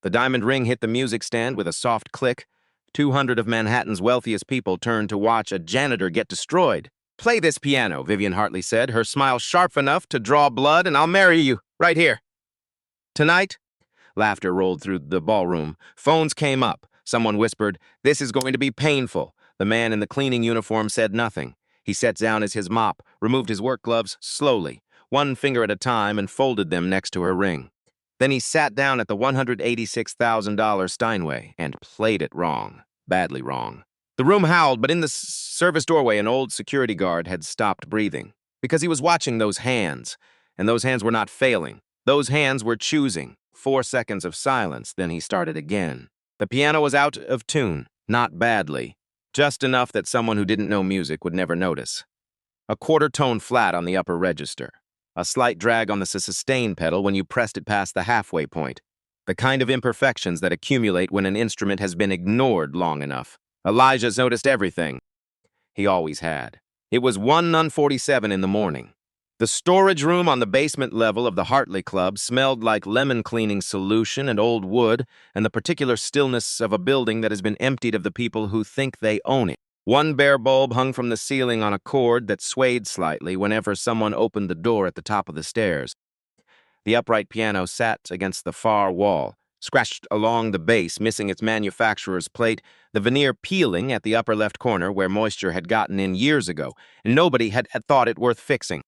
The diamond ring hit the music stand with a soft click. 200 of Manhattan's wealthiest people turned to watch a janitor get destroyed. "Play this piano," Vivian Hartley said, her smile sharp enough to draw blood, "and I'll marry you, right here." Tonight, laughter rolled through the ballroom. Phones came up. Someone whispered, "This is going to be painful." The man in the cleaning uniform said nothing. He set down his mop, removed his work gloves slowly, one finger at a time, and folded them next to her ring. Then he sat down at the $186,000 Steinway and played it wrong, badly wrong. The room howled, but in the service doorway, an old security guard had stopped breathing because he was watching those hands, and those hands were not failing. Those hands were choosing. 4 seconds of silence, then he started again. The piano was out of tune, not badly, just enough that someone who didn't know music would never notice. A quarter tone flat on the upper register. A slight drag on the sustain pedal when you pressed it past the halfway point. The kind of imperfections that accumulate when an instrument has been ignored long enough. Elijah's noticed everything. He always had. It was 1:47 in the morning. The storage room on the basement level of the Hartley Club smelled like lemon cleaning solution and old wood and the particular stillness of a building that has been emptied of the people who think they own it. One bare bulb hung from the ceiling on a cord that swayed slightly whenever someone opened the door at the top of the stairs. The upright piano sat against the far wall, scratched along the base, missing its manufacturer's plate, the veneer peeling at the upper left corner where moisture had gotten in years ago, and nobody had thought it worth fixing.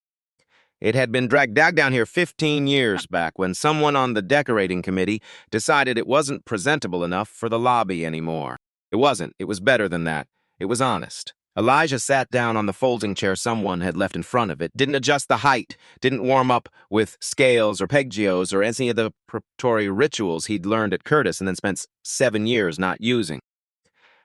It had been dragged down here 15 years back when someone on the decorating committee decided it wasn't presentable enough for the lobby anymore. It wasn't. It was better than that. It was honest. Elijah sat down on the folding chair someone had left in front of it, didn't adjust the height, didn't warm up with scales or peggios or any of the preparatory rituals he'd learned at Curtis and then spent 7 years not using.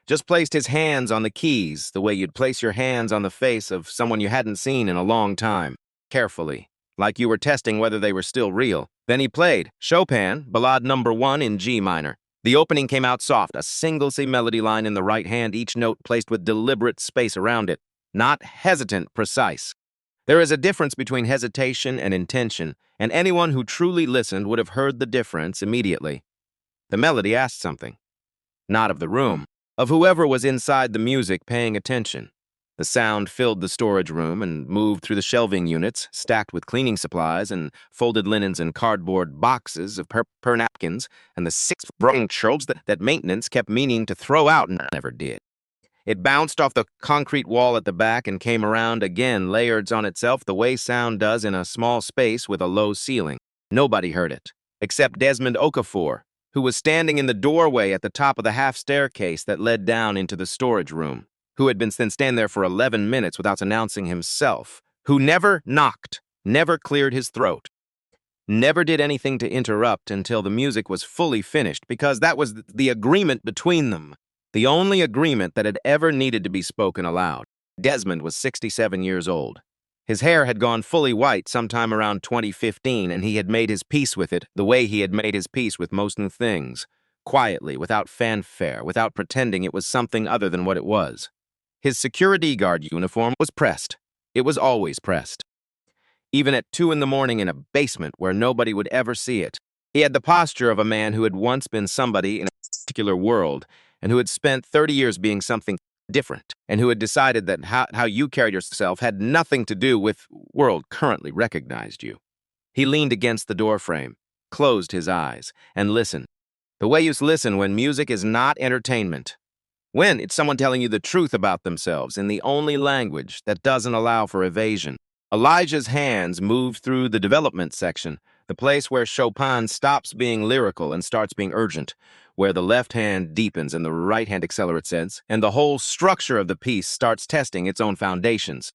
Just placed his hands on the keys the way you'd place your hands on the face of someone you hadn't seen in a long time. Carefully, like you were testing whether they were still real. Then he played Chopin, Ballade No. 1 in G minor. The opening came out soft, a single C melody line in the right hand, each note placed with deliberate space around it. Not hesitant, precise. There is a difference between hesitation and intention, and anyone who truly listened would have heard the difference immediately. The melody asked something. Not of the room, of whoever was inside the music paying attention. The sound filled the storage room and moved through the shelving units, stacked with cleaning supplies and folded linens and cardboard boxes of paper napkins, and the 6 broken shelves that maintenance kept meaning to throw out and never did. It bounced off the concrete wall at the back and came around again, layered on itself the way sound does in a small space with a low ceiling. Nobody heard it, except Desmond Okafor, who was standing in the doorway at the top of the half staircase that led down into the storage room, who had been standing there for 11 minutes without announcing himself, who never knocked, never cleared his throat, never did anything to interrupt until the music was fully finished, because that was the agreement between them, the only agreement that had ever needed to be spoken aloud. Desmond was 67 years old. His hair had gone fully white sometime around 2015, and he had made his peace with it the way he had made his peace with most new things, quietly, without fanfare, without pretending it was something other than what it was. His security guard uniform was pressed. It was always pressed. Even at 2 in the morning in a basement where nobody would ever see it. He had the posture of a man who had once been somebody in a particular world and who had spent 30 years being something different and who had decided that how you carried yourself had nothing to do with world currently recognized you. He leaned against the doorframe, closed his eyes, and listened. The way you listen when music is not entertainment. When it's someone telling you the truth about themselves in the only language that doesn't allow for evasion. Elijah's hands moved through the development section, the place where Chopin stops being lyrical and starts being urgent, where the left hand deepens and the right hand accelerates, and the whole structure of the piece starts testing its own foundations.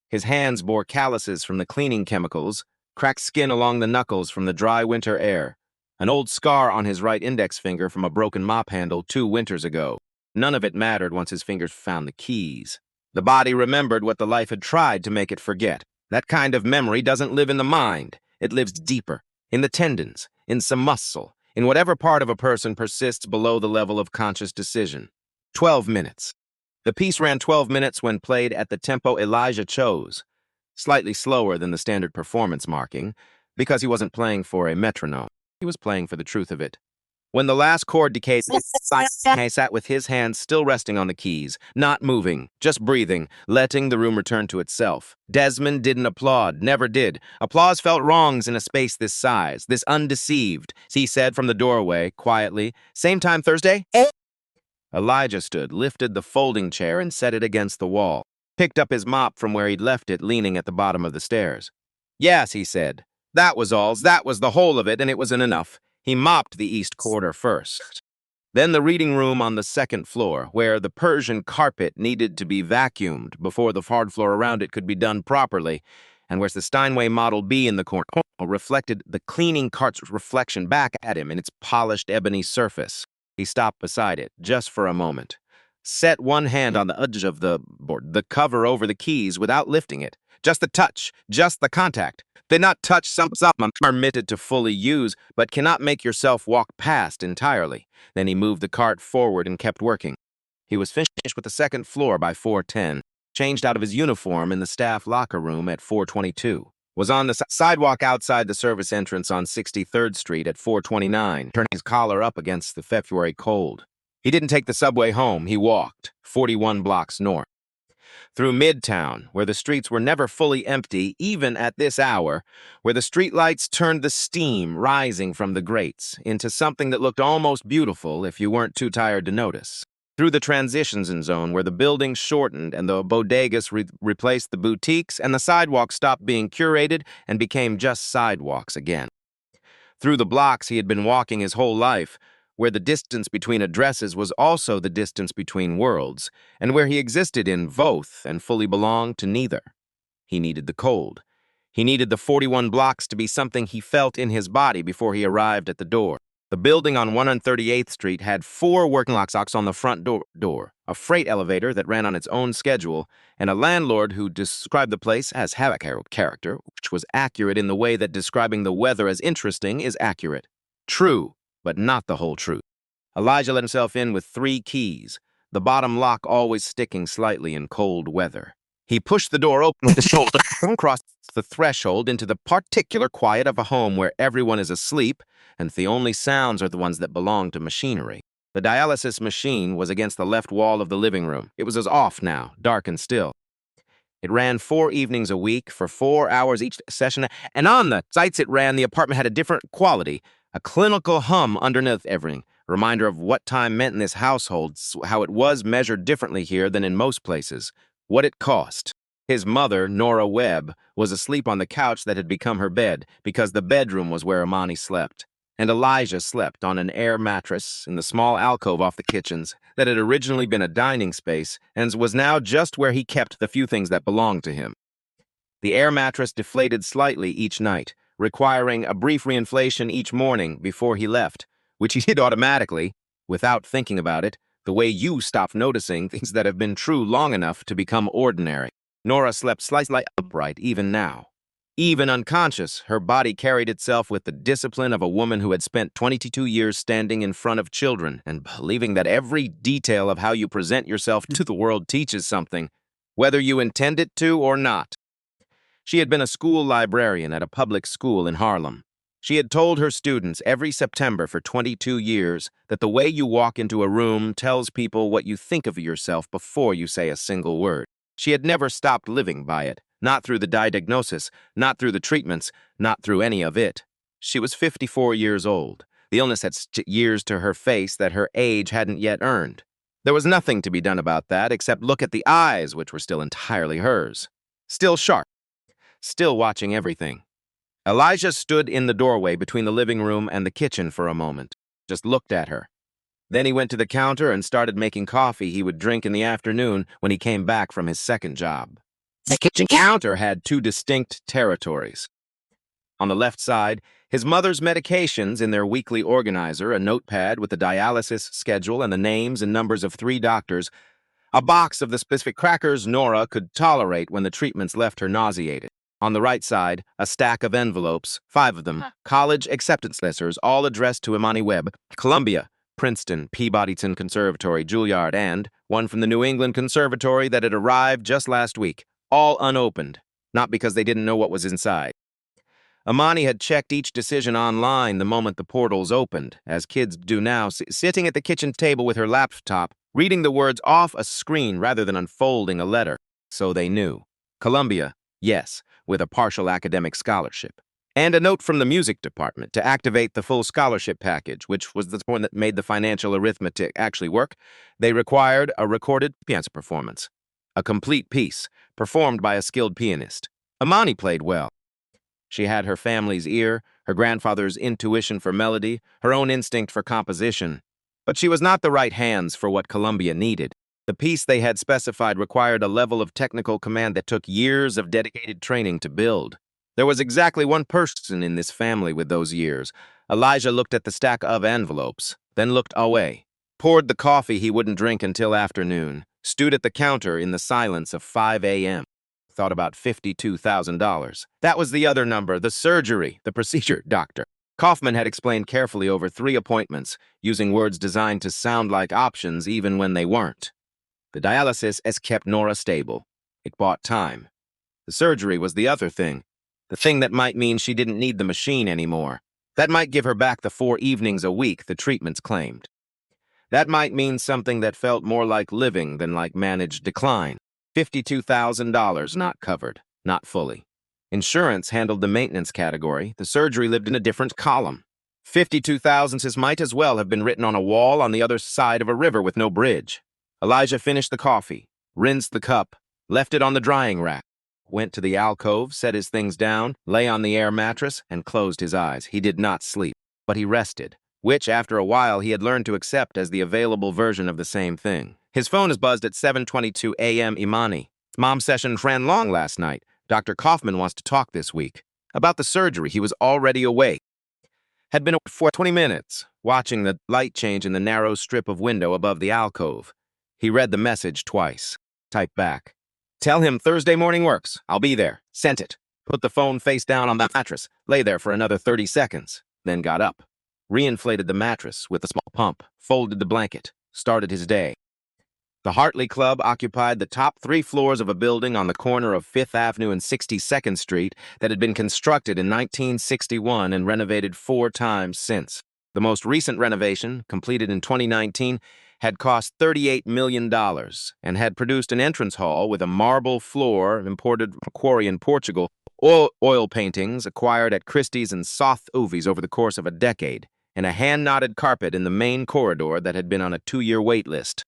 His hands bore calluses from the cleaning chemicals, cracked skin along the knuckles from the dry winter air, an old scar on his right index finger from a broken mop handle 2 winters ago. None of it mattered once his fingers found the keys. The body remembered what the life had tried to make it forget. That kind of memory doesn't live in the mind. It lives deeper, in the tendons, in some muscle, in whatever part of a person persists below the level of conscious decision. 12 minutes. The piece ran 12 minutes when played at the tempo Elijah chose, slightly slower than the standard performance marking, because he wasn't playing for a metronome. He was playing for the truth of it. When the last chord decayed, I sat with his hands still resting on the keys, not moving, just breathing, letting the room return to itself. Desmond didn't applaud, never did. Applause felt wrongs in a space this size, this undeceived, he said from the doorway, quietly. Same time Thursday? Elijah stood, lifted the folding chair, and set it against the wall. Picked up his mop from where he'd left it, leaning at the bottom of the stairs. Yes, he said. That was all's, that was the whole of it, and it wasn't enough. He mopped the east corner first. Then the reading room on the second floor, where the Persian carpet needed to be vacuumed before the hard floor around it could be done properly, and where the Steinway Model B in the corner reflected the cleaning cart's reflection back at him in its polished ebony surface. He stopped beside it, just for a moment. Set one hand on the edge of the board, the cover over the keys without lifting it. Just the touch, just the contact. Did not touch something permitted to fully use, but cannot make yourself walk past entirely. Then he moved the cart forward and kept working. He was finished with the second floor by 4:10, changed out of his uniform in the staff locker room at 4:22, was on the sidewalk outside the service entrance on 63rd Street at 4:29, turning his collar up against the February cold. He didn't take the subway home, he walked, 41 blocks north. Through Midtown, where the streets were never fully empty, even at this hour, where the streetlights turned the steam rising from the grates into something that looked almost beautiful if you weren't too tired to notice. Through the transitions zone, where the buildings shortened and the bodegas replaced the boutiques and the sidewalks stopped being curated and became just sidewalks again. Through the blocks he had been walking his whole life, where the distance between addresses was also the distance between worlds, and where he existed in both and fully belonged to neither. He needed the cold. He needed the 41 blocks to be something he felt in his body before he arrived at the door. The building on 138th Street had 4 working locks on the front door, a freight elevator that ran on its own schedule, and a landlord who described the place as have character, which was accurate in the way that describing the weather as interesting is accurate. True, but not the whole truth. Elijah let himself in with 3 keys, the bottom lock always sticking slightly in cold weather. He pushed the door open with his shoulder and crossed the threshold into the particular quiet of a home where everyone is asleep and the only sounds are the ones that belong to machinery. The dialysis machine was against the left wall of the living room. It was as off now, dark and still. It ran 4 evenings a week for 4 hours each session, and on the sites it ran, the apartment had a different quality, a clinical hum underneath everything, a reminder of what time meant in this household, how it was measured differently here than in most places, what it cost. His mother, Nora Webb, was asleep on the couch that had become her bed because the bedroom was where Imani slept. And Elijah slept on an air mattress in the small alcove off the kitchens that had originally been a dining space and was now just where he kept the few things that belonged to him. The air mattress deflated slightly each night, requiring a brief reinflation each morning before he left, which he did automatically, without thinking about it, the way you stop noticing things that have been true long enough to become ordinary. Nora slept slightly upright even now. Even unconscious, her body carried itself with the discipline of a woman who had spent 22 years standing in front of children and believing that every detail of how you present yourself to the world teaches something, whether you intend it to or not. She had been a school librarian at a public school in Harlem. She had told her students every September for 22 years that the way you walk into a room tells people what you think of yourself before you say a single word. She had never stopped living by it, not through the diagnosis, not through the treatments, not through any of it. She was 54 years old. The illness had years to her face that her age hadn't yet earned. There was nothing to be done about that except look at the eyes, which were still entirely hers. Still sharp. Still watching everything. Elijah stood in the doorway between the living room and the kitchen for a moment, just looked at her. Then he went to the counter and started making coffee he would drink in the afternoon when he came back from his second job. The kitchen counter had 2 distinct territories. On the left side, his mother's medications in their weekly organizer, a notepad with the dialysis schedule and the names and numbers of 3 doctors, a box of the specific crackers Nora could tolerate when the treatments left her nauseated. On the right side, a stack of envelopes, 5 of them, college acceptance letters, all addressed to Imani Webb, Columbia, Princeton, Peabodyton Conservatory, Juilliard, and one from the New England Conservatory that had arrived just last week, all unopened, not because they didn't know what was inside. Amani had checked each decision online the moment the portals opened, as kids do now, sitting at the kitchen table with her laptop, reading the words off a screen rather than unfolding a letter. So they knew. Columbia, yes, with a partial academic scholarship. And a note from the music department to activate the full scholarship package, which was the point that made the financial arithmetic actually work. They required a recorded piano performance. A complete piece, performed by a skilled pianist. Amani played well. She had her family's ear, her grandfather's intuition for melody, her own instinct for composition. But she was not the right hands for what Columbia needed. The piece they had specified required a level of technical command that took years of dedicated training to build. There was exactly one person in this family with those years. Elijah looked at the stack of envelopes, then looked away, poured the coffee he wouldn't drink until afternoon, stood at the counter in the silence of 5 a.m., thought about $52,000. That was the other number, the surgery, the procedure, doctor. Kaufman had explained carefully over 3 appointments, using words designed to sound like options even when they weren't. The dialysis has kept Nora stable. It bought time. The surgery was the other thing. The thing that might mean she didn't need the machine anymore. That might give her back the 4 evenings a week the treatments claimed. That might mean something that felt more like living than like managed decline. $52,000 not covered, not fully. Insurance handled the maintenance category. The surgery lived in a different column. 52,000 might as well have been written on a wall on the other side of a river with no bridge. Elijah finished the coffee, rinsed the cup, left it on the drying rack, went to the alcove, set his things down, lay on the air mattress, and closed his eyes. He did not sleep, but he rested, which, after a while, he had learned to accept as the available version of the same thing. His phone is buzzed at 7:22 a.m. Imani. Mom's session ran long last night. Dr. Kaufman wants to talk this week. About the surgery, he was already awake. Had been awake for 20 minutes, watching the light change in the narrow strip of window above the alcove. He read the message twice. Typed back. Tell him Thursday morning works. I'll be there. Sent it. Put the phone face down on the mattress. Lay there for another 30 seconds. Then got up. Reinflated the mattress with a small pump. Folded the blanket. Started his day. The Hartley Club occupied the top 3 floors of a building on the corner of 5th Avenue and 62nd Street that had been constructed in 1961 and renovated 4 times since. The most recent renovation, completed in 2019, had cost $38 million and had produced an entrance hall with a marble floor imported from a quarry in Portugal, oil paintings acquired at Christie's and Sotheby's over the course of a decade, and a hand-knotted carpet in the main corridor that had been on a 2-year wait list.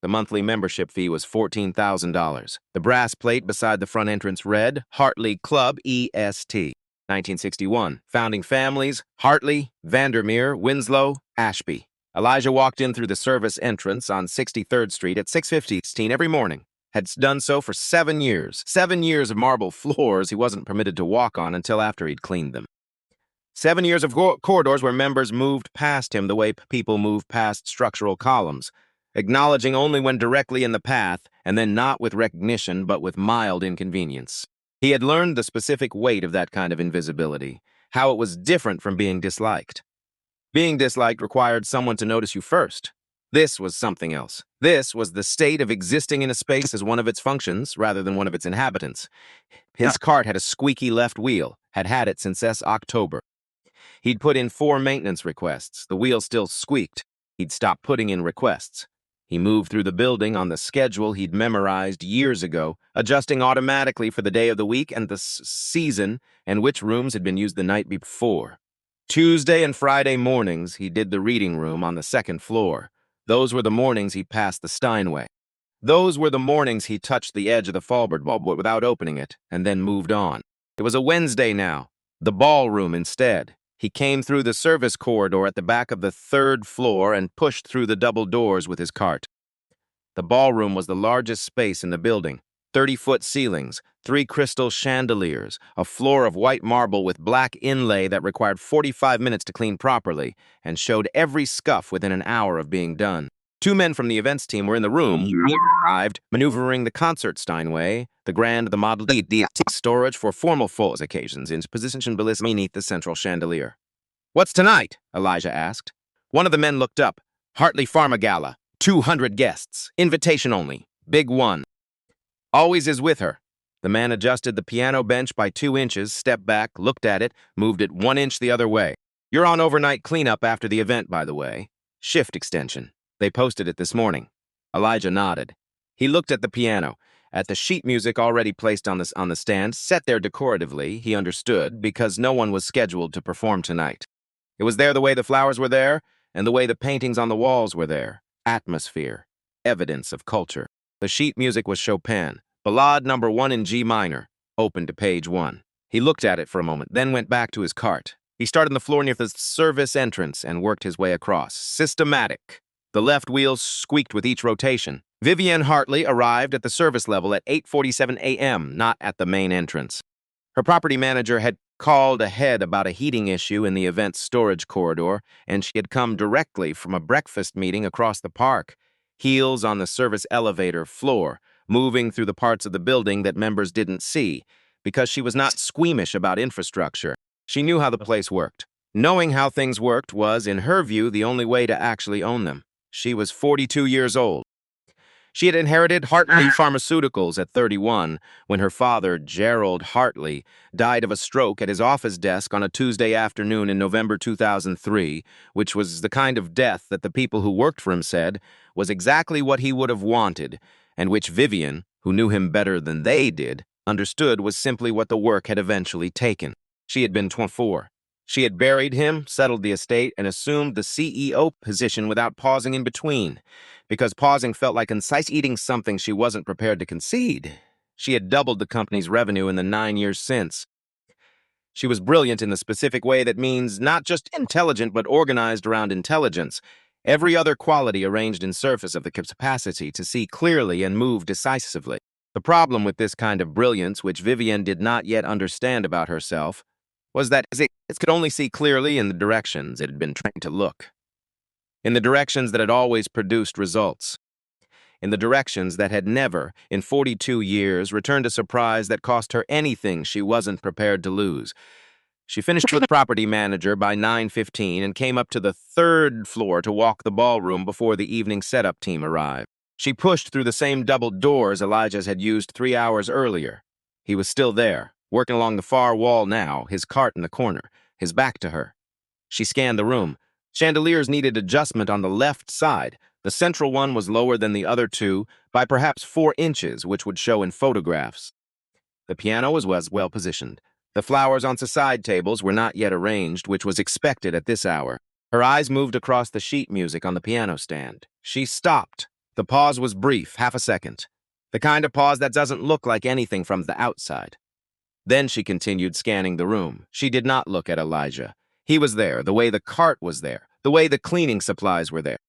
The monthly membership fee was $14,000. The brass plate beside the front entrance read, Hartley Club EST. 1961. Founding families, Hartley, Vandermeer, Winslow, Ashby. Elijah walked in through the service entrance on 63rd Street at 6:15 every morning. Had done so for 7 years. 7 years of marble floors he wasn't permitted to walk on until after he'd cleaned them. 7 years of corridors where members moved past him the way people move past structural columns, acknowledging only when directly in the path, and then not with recognition but with mild inconvenience. He had learned the specific weight of that kind of invisibility, how it was different from being disliked. Being disliked required someone to notice you first. This was something else. This was the state of existing in a space as one of its functions rather than one of its inhabitants. His cart had a squeaky left wheel, had had it since October. He'd put in 4 maintenance requests. The wheel still squeaked. He'd stopped putting in requests. He moved through the building on the schedule he'd memorized years ago, adjusting automatically for the day of the week and the season and which rooms had been used the night before. Tuesday and Friday mornings, he did the reading room on the 2nd floor. Those were the mornings he passed the Steinway. Those were the mornings he touched the edge of the Fallbird bulb without opening it, and then moved on. It was a Wednesday now. The ballroom instead. He came through the service corridor at the back of the 3rd floor and pushed through the double doors with his cart. The ballroom was the largest space in the building. 30-foot ceilings, 3 crystal chandeliers, a floor of white marble with black inlay that required 45 minutes to clean properly, and showed every scuff within an hour of being done. 2 men from the events team were in the room, arrived, maneuvering the concert Steinway, the Grand, the Model D, storage for formal falls occasions in position beneath the central chandelier. "What's tonight?" Elijah asked. One of the men looked up. "Hartley Pharma Gala. 200 guests. Invitation only. Big one. Always is with her." The man adjusted the piano bench by 2 inches, stepped back, looked at it, moved it 1 inch the other way. "You're on overnight cleanup after the event, by the way. Shift extension. They posted it this morning." Elijah nodded. He looked at the piano, at the sheet music already placed on the stand, set there decoratively, he understood, because no one was scheduled to perform tonight. It was there the way the flowers were there, and the way the paintings on the walls were there. Atmosphere. Evidence of culture. The sheet music was Chopin, Ballade No. 1 in G minor, open to page 1. He looked at it for a moment, then went back to his cart. He started on the floor near the service entrance and worked his way across. Systematic. The left wheels squeaked with each rotation. Vivienne Hartley arrived at the service level at 8:47 a.m., not at the main entrance. Her property manager had called ahead about a heating issue in the event's storage corridor, and she had come directly from a breakfast meeting across the park, heels on the service elevator floor, moving through the parts of the building that members didn't see, because she was not squeamish about infrastructure. She knew how the place worked. Knowing how things worked was, in her view, the only way to actually own them. She was 42 years old. She had inherited Hartley Pharmaceuticals at 31 when her father, Gerald Hartley, died of a stroke at his office desk on a Tuesday afternoon in November 2003, which was the kind of death that the people who worked for him said was exactly what he would have wanted, and which Vivian, who knew him better than they did, understood was simply what the work had eventually taken. She had been 24. She had buried him, settled the estate, and assumed the CEO position without pausing in between, because pausing felt like eating something she wasn't prepared to concede. She had doubled the company's revenue in the 9 years since. She was brilliant in the specific way that means not just intelligent but organized around intelligence, every other quality arranged in surface of the capacity to see clearly and move decisively. The problem with this kind of brilliance, which Vivienne did not yet understand about herself, was that it could only see clearly in the directions it had been trained to look, in the directions that had always produced results, in the directions that had never, in 42 years, returned a surprise that cost her anything she wasn't prepared to lose. She finished with the property manager by 9:15 and came up to the 3rd floor to walk the ballroom before the evening setup team arrived. She pushed through the same double doors Elijah's had used 3 hours earlier. He was still there, working along the far wall now, his cart in the corner, his back to her. She scanned the room. Chandeliers needed adjustment on the left side. The central one was lower than the other two by perhaps 4 inches, which would show in photographs. The piano was well positioned. The flowers on the side tables were not yet arranged, which was expected at this hour. Her eyes moved across the sheet music on the piano stand. She stopped. The pause was brief, half a second. The kind of pause that doesn't look like anything from the outside. Then she continued scanning the room. She did not look at Elijah. He was there, the way the cart was there, the way the cleaning supplies were there.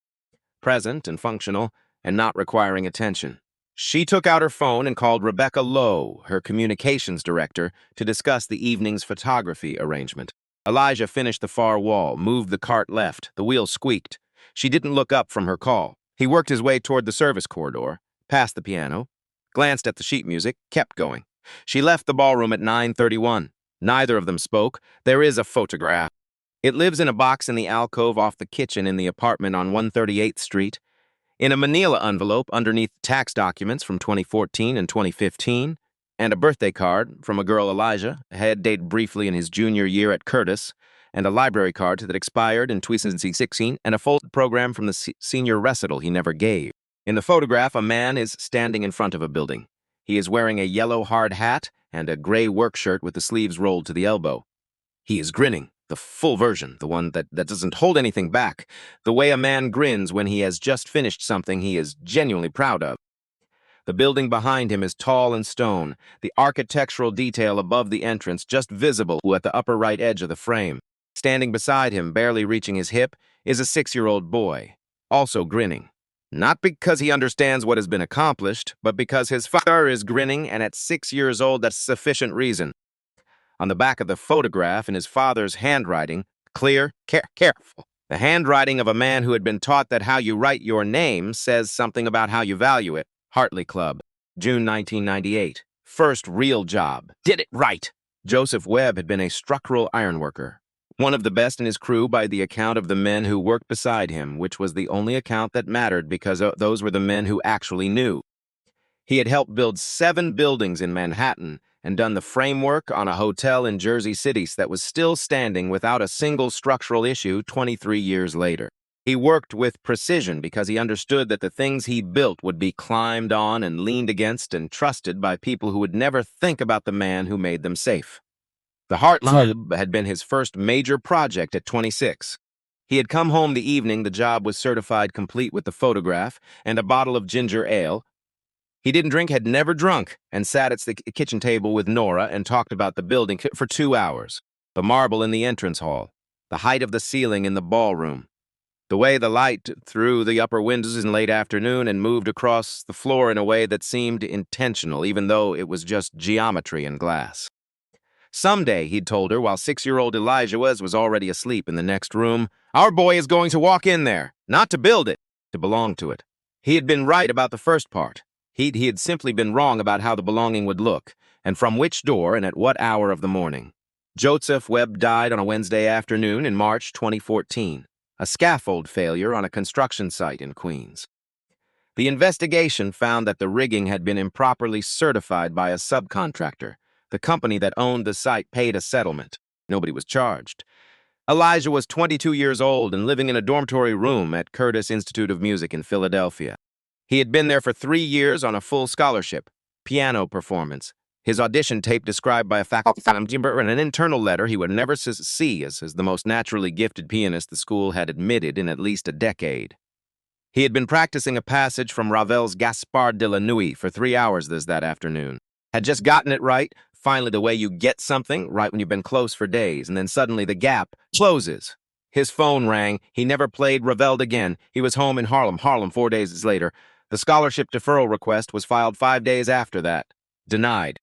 Present and functional, and not requiring attention. She took out her phone and called Rebecca Lowe, her communications director, to discuss the evening's photography arrangement. Elijah finished the far wall, moved the cart left. The wheel squeaked. She didn't look up from her call. He worked his way toward the service corridor, past the piano, glanced at the sheet music, kept going. She left the ballroom at 9:31. Neither of them spoke. There is a photograph. It lives in a box in the alcove off the kitchen in the apartment on 138th Street. In a manila envelope underneath tax documents from 2014 and 2015, and a birthday card from a girl Elijah had dated briefly in his junior year at Curtis, and a library card that expired in 2016, and a folded program from the senior recital he never gave. In the photograph, a man is standing in front of a building. He is wearing a yellow hard hat and a gray work shirt with the sleeves rolled to the elbow. He is grinning, the full version, the one that doesn't hold anything back, the way a man grins when he has just finished something he is genuinely proud of. The building behind him is tall and stone, the architectural detail above the entrance just visible at the upper right edge of the frame. Standing beside him, barely reaching his hip, is a 6-year-old boy, also grinning. Not because he understands what has been accomplished, but because his father is grinning, and at 6 years old, that's sufficient reason. On the back of the photograph, in his father's handwriting, clear, careful. The handwriting of a man who had been taught that how you write your name says something about how you value it. Hartley Club, June 1998. First real job. Did it right. Joseph Webb had been a structural ironworker. One of the best in his crew by the account of the men who worked beside him, which was the only account that mattered because those were the men who actually knew. He had helped build 7 buildings in Manhattan and done the framework on a hotel in Jersey City that was still standing without a single structural issue 23 years later. He worked with precision because he understood that the things he built would be climbed on and leaned against and trusted by people who would never think about the man who made them safe. The Heartline had been his first major project at 26. He had come home the evening the job was certified complete with the photograph and a bottle of ginger ale. He didn't drink, had never drunk, and sat at the kitchen table with Nora and talked about the building for 2 hours. The marble in the entrance hall, the height of the ceiling in the ballroom, the way the light through the upper windows in late afternoon and moved across the floor in a way that seemed intentional, even though it was just geometry and glass. Someday, he'd told her, while 6-year-old Elijah was already asleep in the next room, our boy is going to walk in there, not to build it, to belong to it. He had been right about the first part. He had simply been wrong about how the belonging would look, and from which door and at what hour of the morning. Joseph Webb died on a Wednesday afternoon in March 2014, a scaffold failure on a construction site in Queens. The investigation found that the rigging had been improperly certified by a subcontractor. The company that owned the site paid a settlement. Nobody was charged. Elijah was 22 years old and living in a dormitory room at Curtis Institute of Music in Philadelphia. He had been there for 3 years on a full scholarship, piano performance. His audition tape described by a faculty member and an internal letter he would never see as the most naturally gifted pianist the school had admitted in at least a decade. He had been practicing a passage from Ravel's Gaspard de la Nuit for 3 hours that afternoon. Had just gotten it right, finally the way you get something, right when you've been close for days, and then suddenly the gap closes. His phone rang. He never played Ravel again. He was home in Harlem 4 days later. The scholarship deferral request was filed 5 days after that. Denied.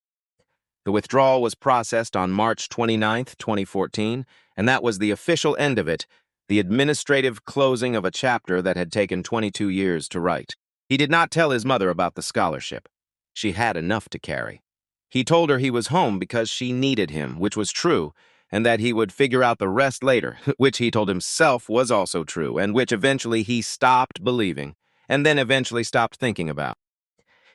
The withdrawal was processed on March 29, 2014, and that was the official end of it, the administrative closing of a chapter that had taken 22 years to write. He did not tell his mother about the scholarship. She had enough to carry. He told her he was home because she needed him, which was true, and that he would figure out the rest later, which he told himself was also true, and which eventually he stopped believing, and then eventually stopped thinking about.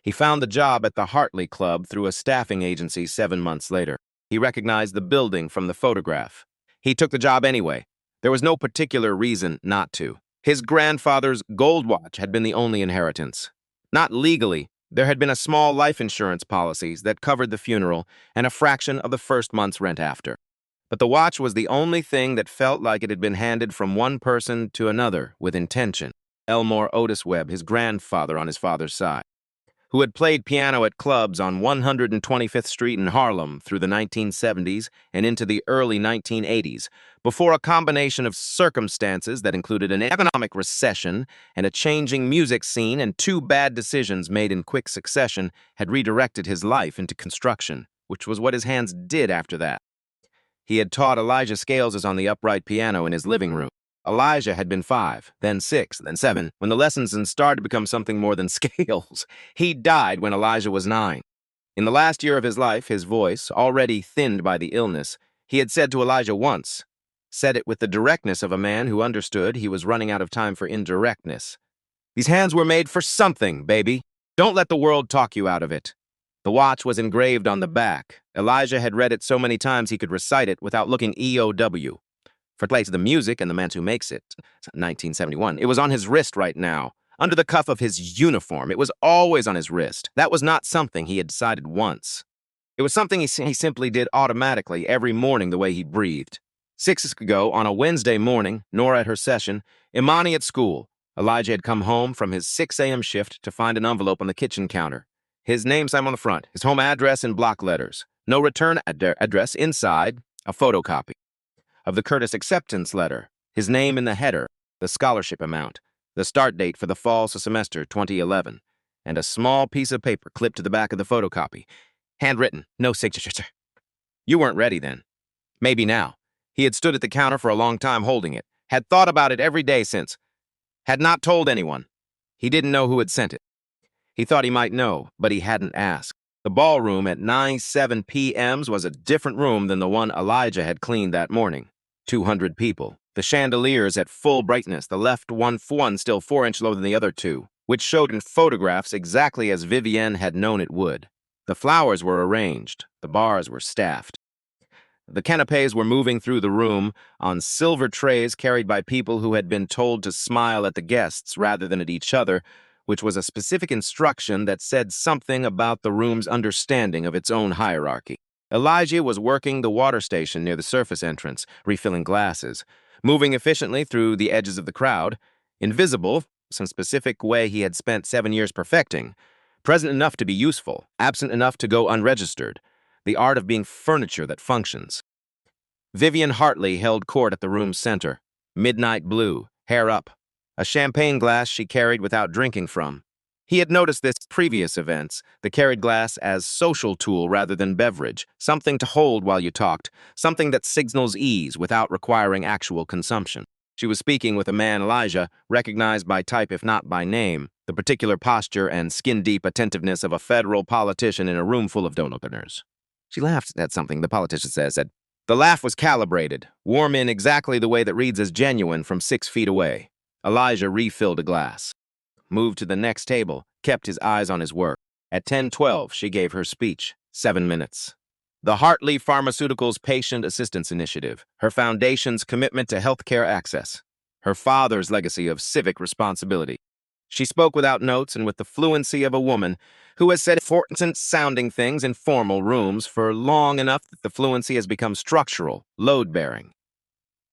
He found the job at the Hartley Club through a staffing agency 7 months later. He recognized the building from the photograph. He took the job anyway. There was no particular reason not to. His grandfather's gold watch had been the only inheritance. Not legally, there had been a small life insurance policy that covered the funeral and a fraction of the first month's rent after. But the watch was the only thing that felt like it had been handed from one person to another with intention. Elmore Otis Webb, his grandfather on his father's side, who had played piano at clubs on 125th Street in Harlem through the 1970s and into the early 1980s, before a combination of circumstances that included an economic recession and a changing music scene and 2 bad decisions made in quick succession had redirected his life into construction, which was what his hands did after that. He had taught Elijah scales on the upright piano in his living room. Elijah had been 5, then 6, then 7, when the lessons started to become something more than scales. He died when Elijah was 9. In the last year of his life, his voice, already thinned by the illness, he had said to Elijah once, said it with the directness of a man who understood he was running out of time for indirectness. These hands were made for something, baby. Don't let the world talk you out of it. The watch was engraved on the back. Elijah had read it so many times he could recite it without looking EOW. For plays the music and the man who makes it, 1971. It was on his wrist right now, under the cuff of his uniform. It was always on his wrist. That was not something he had decided once. It was something he simply did automatically every morning the way he breathed. 6 weeks ago, on a Wednesday morning, Nora at her session, Imani at school, Elijah had come home from his 6 a.m. shift to find an envelope on the kitchen counter. His name sign on the front, his home address in block letters. No return address inside, a photocopy of the Curtis acceptance letter, his name in the header, the scholarship amount, the start date for the fall semester 2011, and a small piece of paper clipped to the back of the photocopy. Handwritten, no signature, sir. You weren't ready then. Maybe now. He had stood at the counter for a long time holding it, had thought about it every day since, had not told anyone. He didn't know who had sent it. He thought he might know, but he hadn't asked. The ballroom at 9:07 p.m. was a different room than the one Elijah had cleaned that morning. 200 people. The chandeliers at full brightness, the left one still 4 inches lower than the other 2. which showed in photographs exactly as Vivienne had known it would. The flowers were arranged, the bars were staffed. The canapes were moving through the room on silver trays carried by people who had been told to smile at the guests rather than at each other, which was a specific instruction that said something about the room's understanding of its own hierarchy. Elijah was working the water station near the surface entrance, refilling glasses, moving efficiently through the edges of the crowd, invisible, some specific way he had spent 7 years perfecting, present enough to be useful, absent enough to go unregistered, the art of being furniture that functions. Vivian Hartley held court at the room's center, midnight blue, hair up, a champagne glass she carried without drinking from. He had noticed this previous events, the carried glass as social tool rather than beverage, something to hold while you talked, something that signals ease without requiring actual consumption. She was speaking with a man, Elijah, recognized by type if not by name, the particular posture and skin-deep attentiveness of a federal politician in a room full of donut-openers. She laughed at something the politician said. The laugh was calibrated, warm in exactly the way that reads as genuine from 6 feet away. Elijah refilled a glass, moved to the next table, kept his eyes on his work. At 10:12, she gave her speech, 7 minutes. The Hartley Pharmaceuticals Patient Assistance Initiative, her foundation's commitment to healthcare access, her father's legacy of civic responsibility. She spoke without notes and with the fluency of a woman who has said important-sounding things in formal rooms for long enough that the fluency has become structural, load-bearing.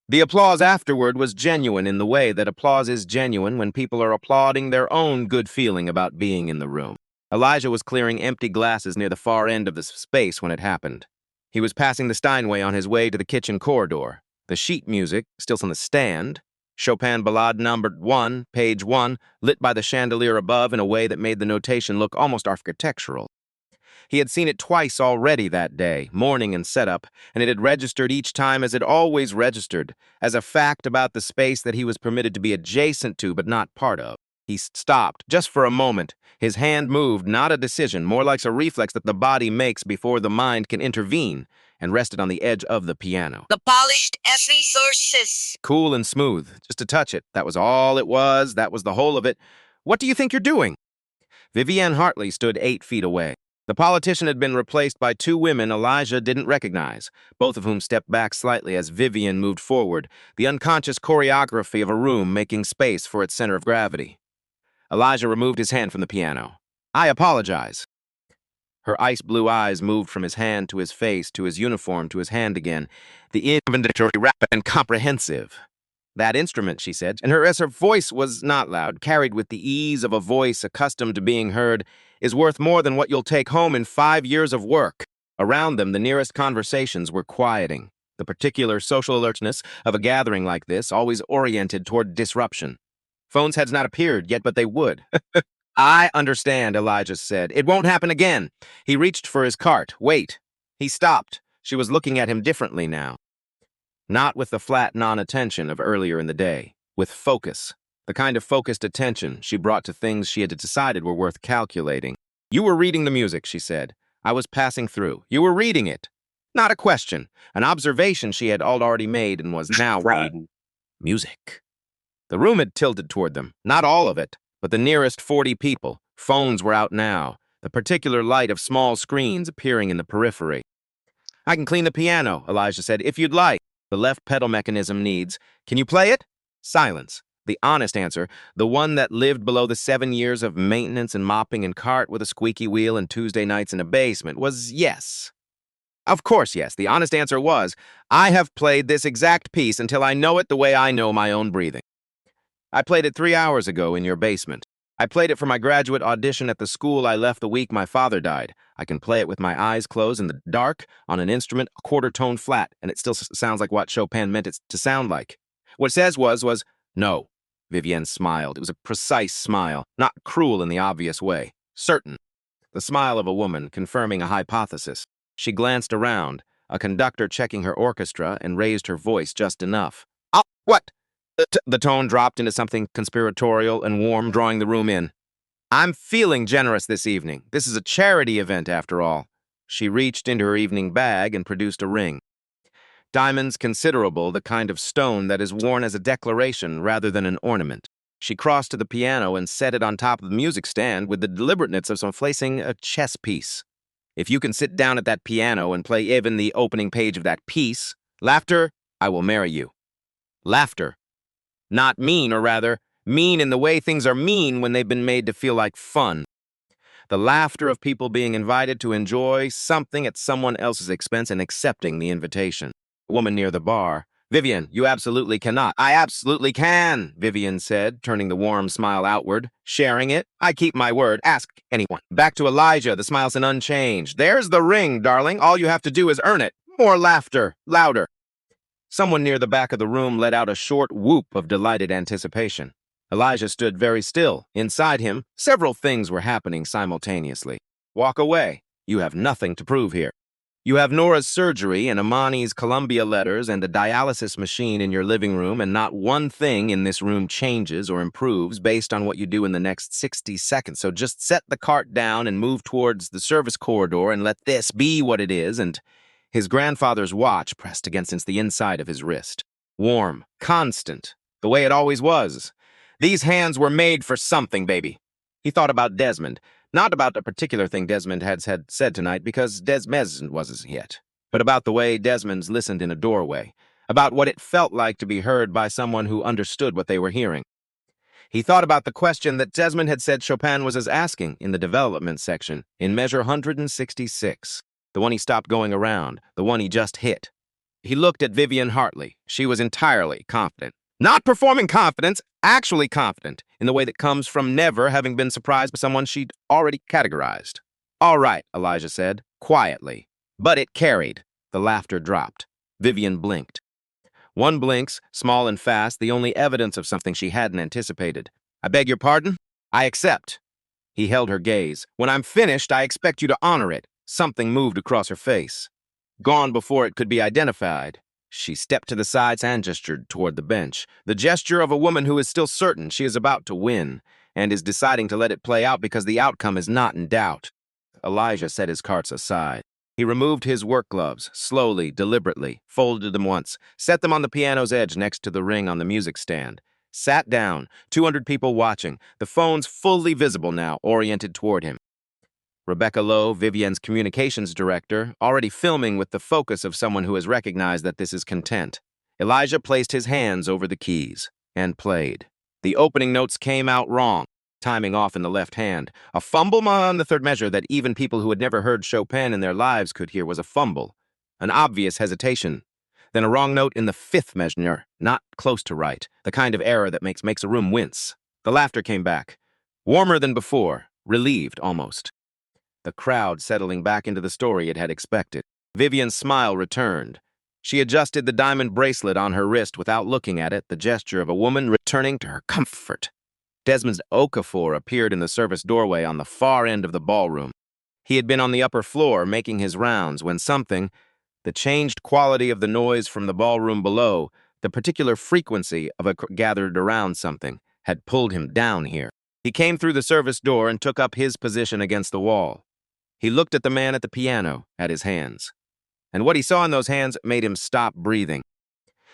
The applause afterward was genuine in the way that applause is genuine when people are applauding their own good feeling about being in the room. Elijah was clearing empty glasses near the far end of the space when it happened. He was passing the Steinway on his way to the kitchen corridor. The sheet music, still on the stand, Chopin Ballade No. 1, page 1, lit by the chandelier above in a way that made the notation look almost architectural. He had seen it twice already that day, morning and setup, and it had registered each time as it always registered, as a fact about the space that he was permitted to be adjacent to but not part of. He stopped, just for a moment. His hand moved, not a decision, more like a reflex that the body makes before the mind can intervene, and rested on the edge of the piano. The polished every surface. Cool and smooth, just to touch it. That was all it was, that was the whole of it. What do you think you're doing? Vivienne Hartley stood 8 feet away. The politician had been replaced by 2 women Elijah didn't recognize, both of whom stepped back slightly as Vivienne moved forward, the unconscious choreography of a room making space for its center of gravity. Elijah removed his hand from the piano. I apologize. Her ice-blue eyes moved from his hand to his face, to his uniform, to his hand again. The inventory rapid and comprehensive. That instrument, she said, and her voice was not loud, carried with the ease of a voice accustomed to being heard, is worth more than what you'll take home in 5 years of work. Around them, the nearest conversations were quieting, the particular social alertness of a gathering like this, always oriented toward disruption. Phones had not appeared yet, but they would. I understand, Elijah said. It won't happen again. He reached for his cart. Wait. He stopped. She was looking at him differently now. Not with the flat non-attention of earlier in the day. With focus. The kind of focused attention she brought to things she had decided were worth calculating. You were reading the music, she said. I was passing through. You were reading it. Not a question. An observation she had already made and was now reading. Music. The room had tilted toward them. Not all of it, but the nearest 40 people. Phones were out now, the particular light of small screens appearing in the periphery. I can clean the piano, Elijah said, if you'd like. The left pedal mechanism needs. Can you play it? Silence. The honest answer, the one that lived below the 7 years of maintenance and mopping and cart with a squeaky wheel and Tuesday nights in a basement, was yes. Of course, yes. The honest answer was, I have played this exact piece until I know it the way I know my own breathing. I played it 3 hours ago in your basement. I played it for my graduate audition at the school I left the week my father died. I can play it with my eyes closed in the dark on an instrument a quarter tone flat, and it still sounds like what Chopin meant it to sound like. What it says was, no. Vivienne smiled. It was a precise smile, not cruel in the obvious way. Certain. The smile of a woman confirming a hypothesis. She glanced around, a conductor checking her orchestra, and raised her voice just enough. What? The tone dropped into something conspiratorial and warm, drawing the room in. I'm feeling generous this evening. This is a charity event, after all. She reached into her evening bag and produced a ring. Diamonds considerable, the kind of stone that is worn as a declaration rather than an ornament. She crossed to the piano and set it on top of the music stand with the deliberateness of someone placing a chess piece. If you can sit down at that piano and play even the opening page of that piece, laughter, I will marry you. Laughter. Not mean, or rather, mean in the way things are mean when they've been made to feel like fun. The laughter of people being invited to enjoy something at someone else's expense and accepting the invitation. Woman near the bar. Vivian, you absolutely cannot. I absolutely can, Vivian said, turning the warm smile outward. Sharing it. I keep my word. Ask anyone. Back to Elijah, the smiles an unchanged. There's the ring, darling. All you have to do is earn it. More laughter. Louder. Someone near the back of the room let out a short whoop of delighted anticipation. Elijah stood very still. Inside him, several things were happening simultaneously. Walk away. You have nothing to prove here. You have Nora's surgery and Amani's Columbia letters and a dialysis machine in your living room, and not one thing in this room changes or improves based on what you do in the next 60 seconds. So just set the cart down and move towards the service corridor and let this be what it is. And his grandfather's watch pressed against the inside of his wrist. Warm, constant, the way it always was. These hands were made for something, baby. He thought about Desmond. Not about the particular thing Desmond had said tonight, because Desmond wasn't yet, but about the way Desmond's listened in a doorway, about what it felt like to be heard by someone who understood what they were hearing. He thought about the question that Desmond had said Chopin was asking in the development section, in measure 166, the one he stopped going around, the one he just hit. He looked at Vivian Hartley. She was entirely confident. Not performing confidence, actually confident, in the way that comes from never having been surprised by someone she'd already categorized. All right, Elijah said, quietly. But it carried. The laughter dropped. Vivian blinked. One blinks, small and fast, the only evidence of something she hadn't anticipated. I beg your pardon? I accept. He held her gaze. When I'm finished, I expect you to honor it. Something moved across her face. Gone before it could be identified. She stepped to the sides and gestured toward the bench, the gesture of a woman who is still certain she is about to win, and is deciding to let it play out because the outcome is not in doubt. Elijah set his carts aside. He removed his work gloves, slowly, deliberately, folded them once, set them on the piano's edge next to the ring on the music stand, sat down, 200 people watching, the phones fully visible now, oriented toward him. Rebecca Lowe, Vivian's communications director, already filming with the focus of someone who has recognized that this is content. Elijah placed his hands over the keys and played. The opening notes came out wrong, timing off in the left hand. A fumble on the third measure that even people who had never heard Chopin in their lives could hear was a fumble. An obvious hesitation. Then a wrong note in the fifth measure, not close to right, the kind of error that makes a room wince. The laughter came back. Warmer than before, relieved almost. The crowd settling back into the story it had expected. Vivian's smile returned. She adjusted the diamond bracelet on her wrist without looking at it, the gesture of a woman returning to her comfort. Desmond Okafor appeared in the service doorway on the far end of the ballroom. He had been on the upper floor making his rounds when something, the changed quality of the noise from the ballroom below, the particular frequency of a gathered around something, had pulled him down here. He came through the service door and took up his position against the wall. He looked at the man at the piano, at his hands. And what he saw in those hands made him stop breathing.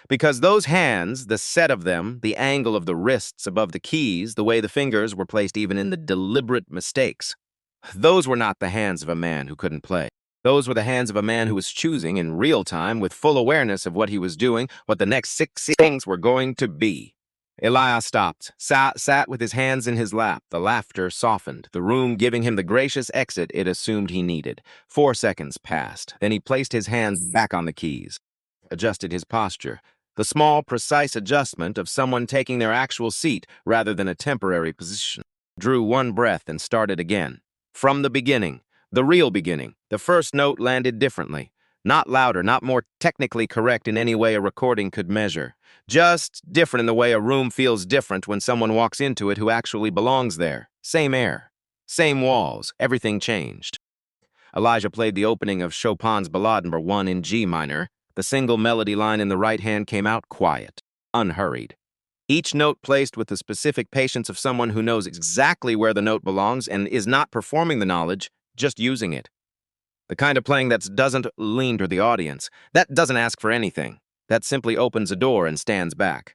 Because those hands, the set of them, the angle of the wrists above the keys, the way the fingers were placed even in the deliberate mistakes, those were not the hands of a man who couldn't play. Those were the hands of a man who was choosing in real time, with full awareness of what he was doing, what the next 6 things were going to be. Elias stopped, sat with his hands in his lap. The laughter softened, the room giving him the gracious exit it assumed he needed. 4 seconds passed. Then he placed his hands back on the keys, adjusted his posture, the small, precise adjustment of someone taking their actual seat rather than a temporary position. Drew one breath and started again. From the beginning, the real beginning, the first note landed differently. Not louder, not more technically correct in any way a recording could measure. Just different in the way a room feels different when someone walks into it who actually belongs there. Same air, same walls, everything changed. Elijah played the opening of Chopin's Ballade No. 1 in G minor. The single melody line in the right hand came out quiet, unhurried. Each note placed with the specific patience of someone who knows exactly where the note belongs and is not performing the knowledge, just using it. The kind of playing that doesn't lean to the audience, that doesn't ask for anything, that simply opens a door and stands back.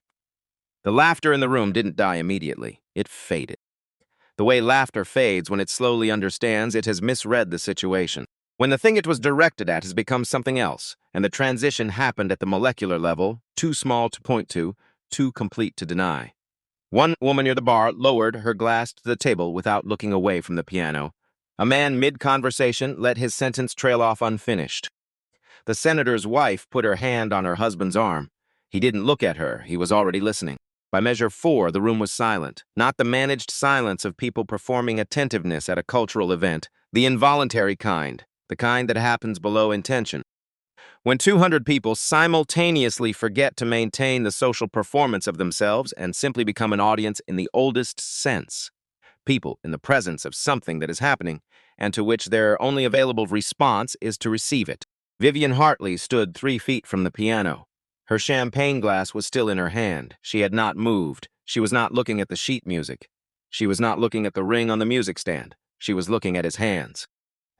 The laughter in the room didn't die immediately. It faded. The way laughter fades when it slowly understands it has misread the situation. When the thing it was directed at has become something else, and the transition happened at the molecular level, too small to point to, too complete to deny. One woman near the bar lowered her glass to the table without looking away from the piano. A man mid-conversation let his sentence trail off unfinished. The senator's wife put her hand on her husband's arm. He didn't look at her. He was already listening. By measure 4, the room was silent, not the managed silence of people performing attentiveness at a cultural event, the involuntary kind, the kind that happens below intention. When 200 people simultaneously forget to maintain the social performance of themselves and simply become an audience in the oldest sense, people in the presence of something that is happening, and to which their only available response is to receive it. Vivian Hartley stood 3 feet from the piano. Her champagne glass was still in her hand. She had not moved. She was not looking at the sheet music. She was not looking at the ring on the music stand. She was looking at his hands.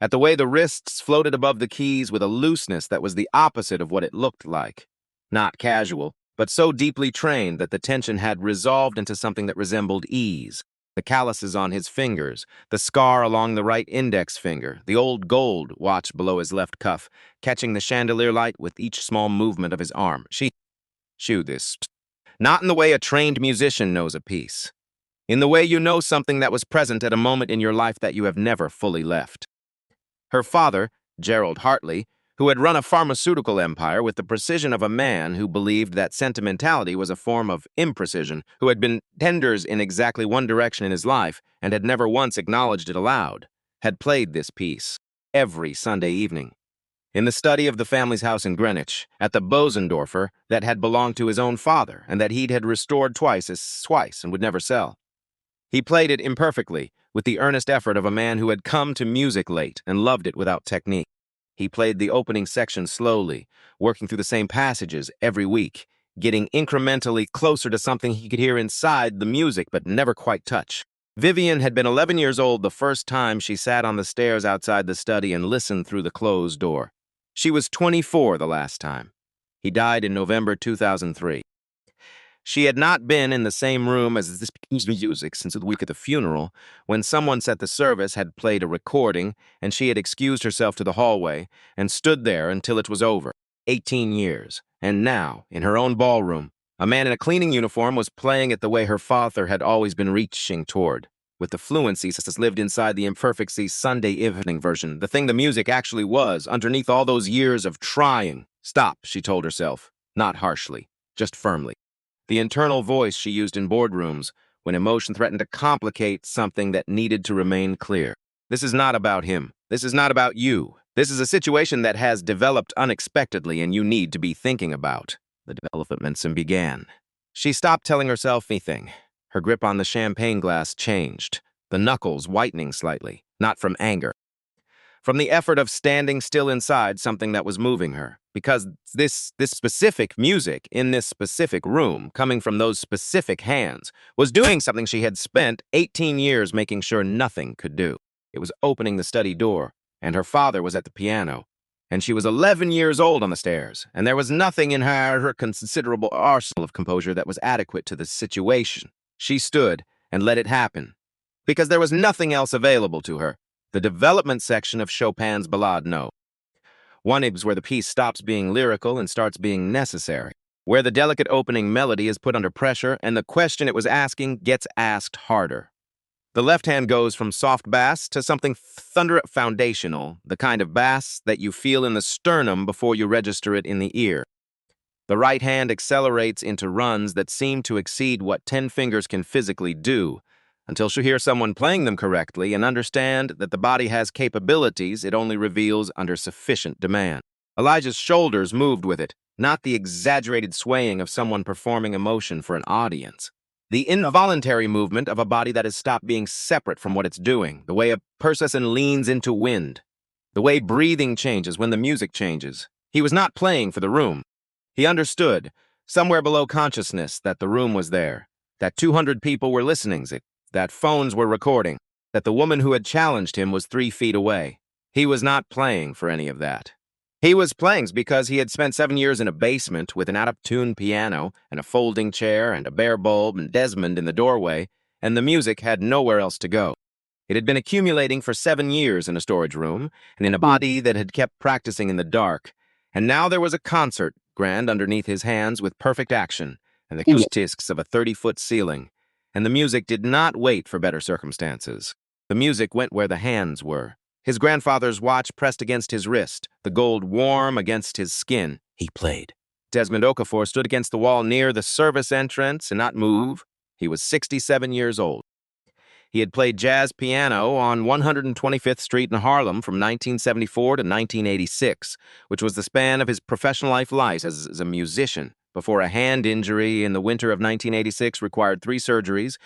At the way the wrists floated above the keys with a looseness that was the opposite of what it looked like. Not casual, but so deeply trained that the tension had resolved into something that resembled ease. The calluses on his fingers, the scar along the right index finger, the old gold watch below his left cuff, catching the chandelier light with each small movement of his arm. She chewed this. Not in the way a trained musician knows a piece. In the way you know something that was present at a moment in your life that you have never fully left. Her father, Gerald Hartley, who had run a pharmaceutical empire with the precision of a man who believed that sentimentality was a form of imprecision, who had been tenders in exactly one direction in his life and had never once acknowledged it aloud, had played this piece every Sunday evening. In the study of the family's house in Greenwich, at the Bosendorfer that had belonged to his own father and that he'd had restored twice and would never sell. He played it imperfectly, with the earnest effort of a man who had come to music late and loved it without technique. He played the opening section slowly, working through the same passages every week, getting incrementally closer to something he could hear inside the music but never quite touch. Vivian had been 11 years old the first time she sat on the stairs outside the study and listened through the closed door. She was 24 the last time. He died in November 2003. She had not been in the same room as this piece of music since the week of the funeral, when someone at the service had played a recording, and she had excused herself to the hallway and stood there until it was over. 18 years. And now, in her own ballroom, a man in a cleaning uniform was playing it the way her father had always been reaching toward, with the fluency that lived inside the imperfect's Sunday evening version, the thing the music actually was, underneath all those years of trying. Stop, she told herself, not harshly, just firmly. The internal voice she used in boardrooms when emotion threatened to complicate something that needed to remain clear. This is not about him. This is not about you. This is a situation that has developed unexpectedly and you need to be thinking about. The developments began. She stopped telling herself anything. Her grip on the champagne glass changed, the knuckles whitening slightly, not from anger. From the effort of standing still inside something that was moving her. Because this specific music in this specific room, coming from those specific hands, was doing something she had spent 18 years making sure nothing could do. It was opening the study door, and her father was at the piano. And she was 11 years old on the stairs, and there was nothing in her considerable arsenal of composure that was adequate to the situation. She stood and let it happen. Because there was nothing else available to her. The development section of Chopin's Ballade No. One is where the piece stops being lyrical and starts being necessary, where the delicate opening melody is put under pressure and the question it was asking gets asked harder. The left hand goes from soft bass to something thunder foundational, the kind of bass that you feel in the sternum before you register it in the ear. The right hand accelerates into runs that seem to exceed what 10 fingers can physically do, until she'll hear someone playing them correctly and understand that the body has capabilities it only reveals under sufficient demand. Elijah's shoulders moved with it, not the exaggerated swaying of someone performing emotion for an audience. The involuntary movement of a body that has stopped being separate from what it's doing, the way a person leans into wind, the way breathing changes when the music changes. He was not playing for the room. He understood, somewhere below consciousness, that the room was there, that 200 people were listening, that phones were recording, that the woman who had challenged him was 3 feet away. He was not playing for any of that. He was playing because he had spent 7 years in a basement with an out-of-tune piano and a folding chair and a bare bulb and Desmond in the doorway, and the music had nowhere else to go. It had been accumulating for 7 years in a storage room and in a body that had kept practicing in the dark. And now there was a concert grand underneath his hands with perfect action and the acoustics of a 30-foot ceiling. And the music did not wait for better circumstances. The music went where the hands were. His grandfather's watch pressed against his wrist, the gold warm against his skin. He played. Desmond Okafor stood against the wall near the service entrance and not move. He was 67 years old. He had played jazz piano on 125th Street in Harlem from 1974 to 1986, which was the span of his professional life as a musician, before a hand injury in the winter of 1986 required 3 surgeries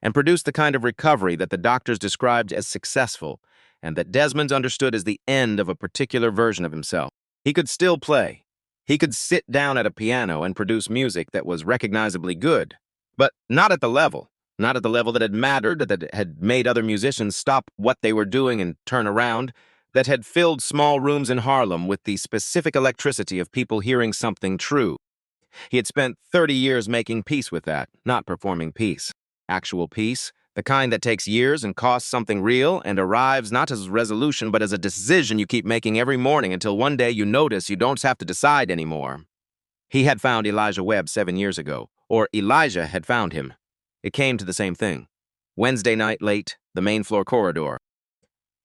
and produced the kind of recovery that the doctors described as successful and that Desmond understood as the end of a particular version of himself. He could still play. He could sit down at a piano and produce music that was recognizably good, but not at the level that had mattered, that had made other musicians stop what they were doing and turn around, that had filled small rooms in Harlem with the specific electricity of people hearing something true. He had spent 30 years making peace with that, not performing peace. Actual peace, the kind that takes years and costs something real and arrives not as resolution but as a decision you keep making every morning until one day you notice you don't have to decide anymore. He had found Elijah Webb 7 years ago, or Elijah had found him. It came to the same thing. Wednesday night late, the main floor corridor.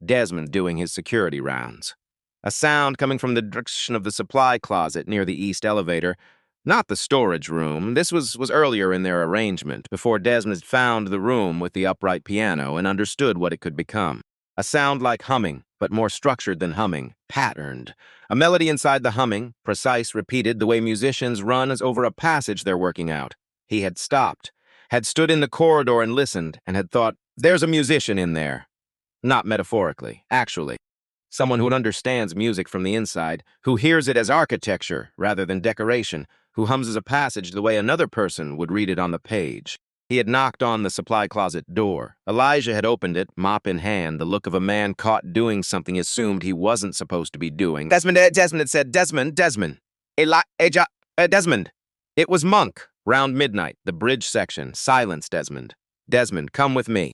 Desmond doing his security rounds. A sound coming from the direction of the supply closet near the east elevator. Not the storage room. This was earlier in their arrangement, before Desmond found the room with the upright piano and understood what it could become. A sound like humming, but more structured than humming, patterned. A melody inside the humming, precise, repeated, the way musicians run as over a passage they're working out. He had stopped, had stood in the corridor and listened, and had thought, there's a musician in there. Not metaphorically, actually. Someone who understands music from the inside, who hears it as architecture rather than decoration, who hums as a passage the way another person would read it on the page. He had knocked on the supply closet door. Elijah had opened it, mop in hand, the look of a man caught doing something he assumed he wasn't supposed to be doing. Desmond had said, Desmond. Desmond. It was Monk. Round midnight, the bridge section. Silence, Desmond. Desmond, come with me.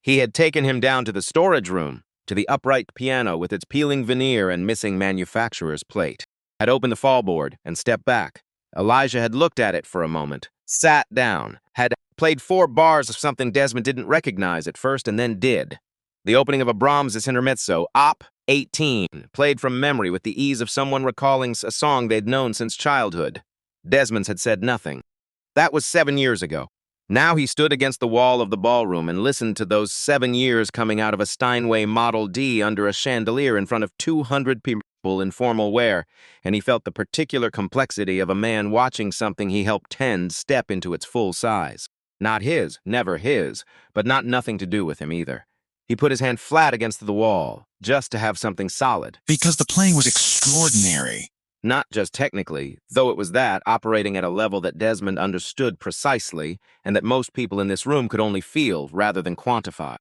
He had taken him down to the storage room, to the upright piano with its peeling veneer and missing manufacturer's plate. Had opened the fallboard and stepped back. Elijah had looked at it for a moment, sat down, had played 4 bars of something Desmond didn't recognize at first and then did. The opening of a Brahms' intermezzo, Op. 18, played from memory with the ease of someone recalling a song they'd known since childhood. Desmond had said nothing. That was 7 years ago. Now he stood against the wall of the ballroom and listened to those 7 years coming out of a Steinway Model D under a chandelier in front of 200 people in formal wear, and he felt the particular complexity of a man watching something he helped tend step into its full size. Not his, never his, but not nothing to do with him either. He put his hand flat against the wall, just to have something solid. Because the playing was extraordinary. Not just technically, though it was that, operating at a level that Desmond understood precisely and that most people in this room could only feel rather than quantify.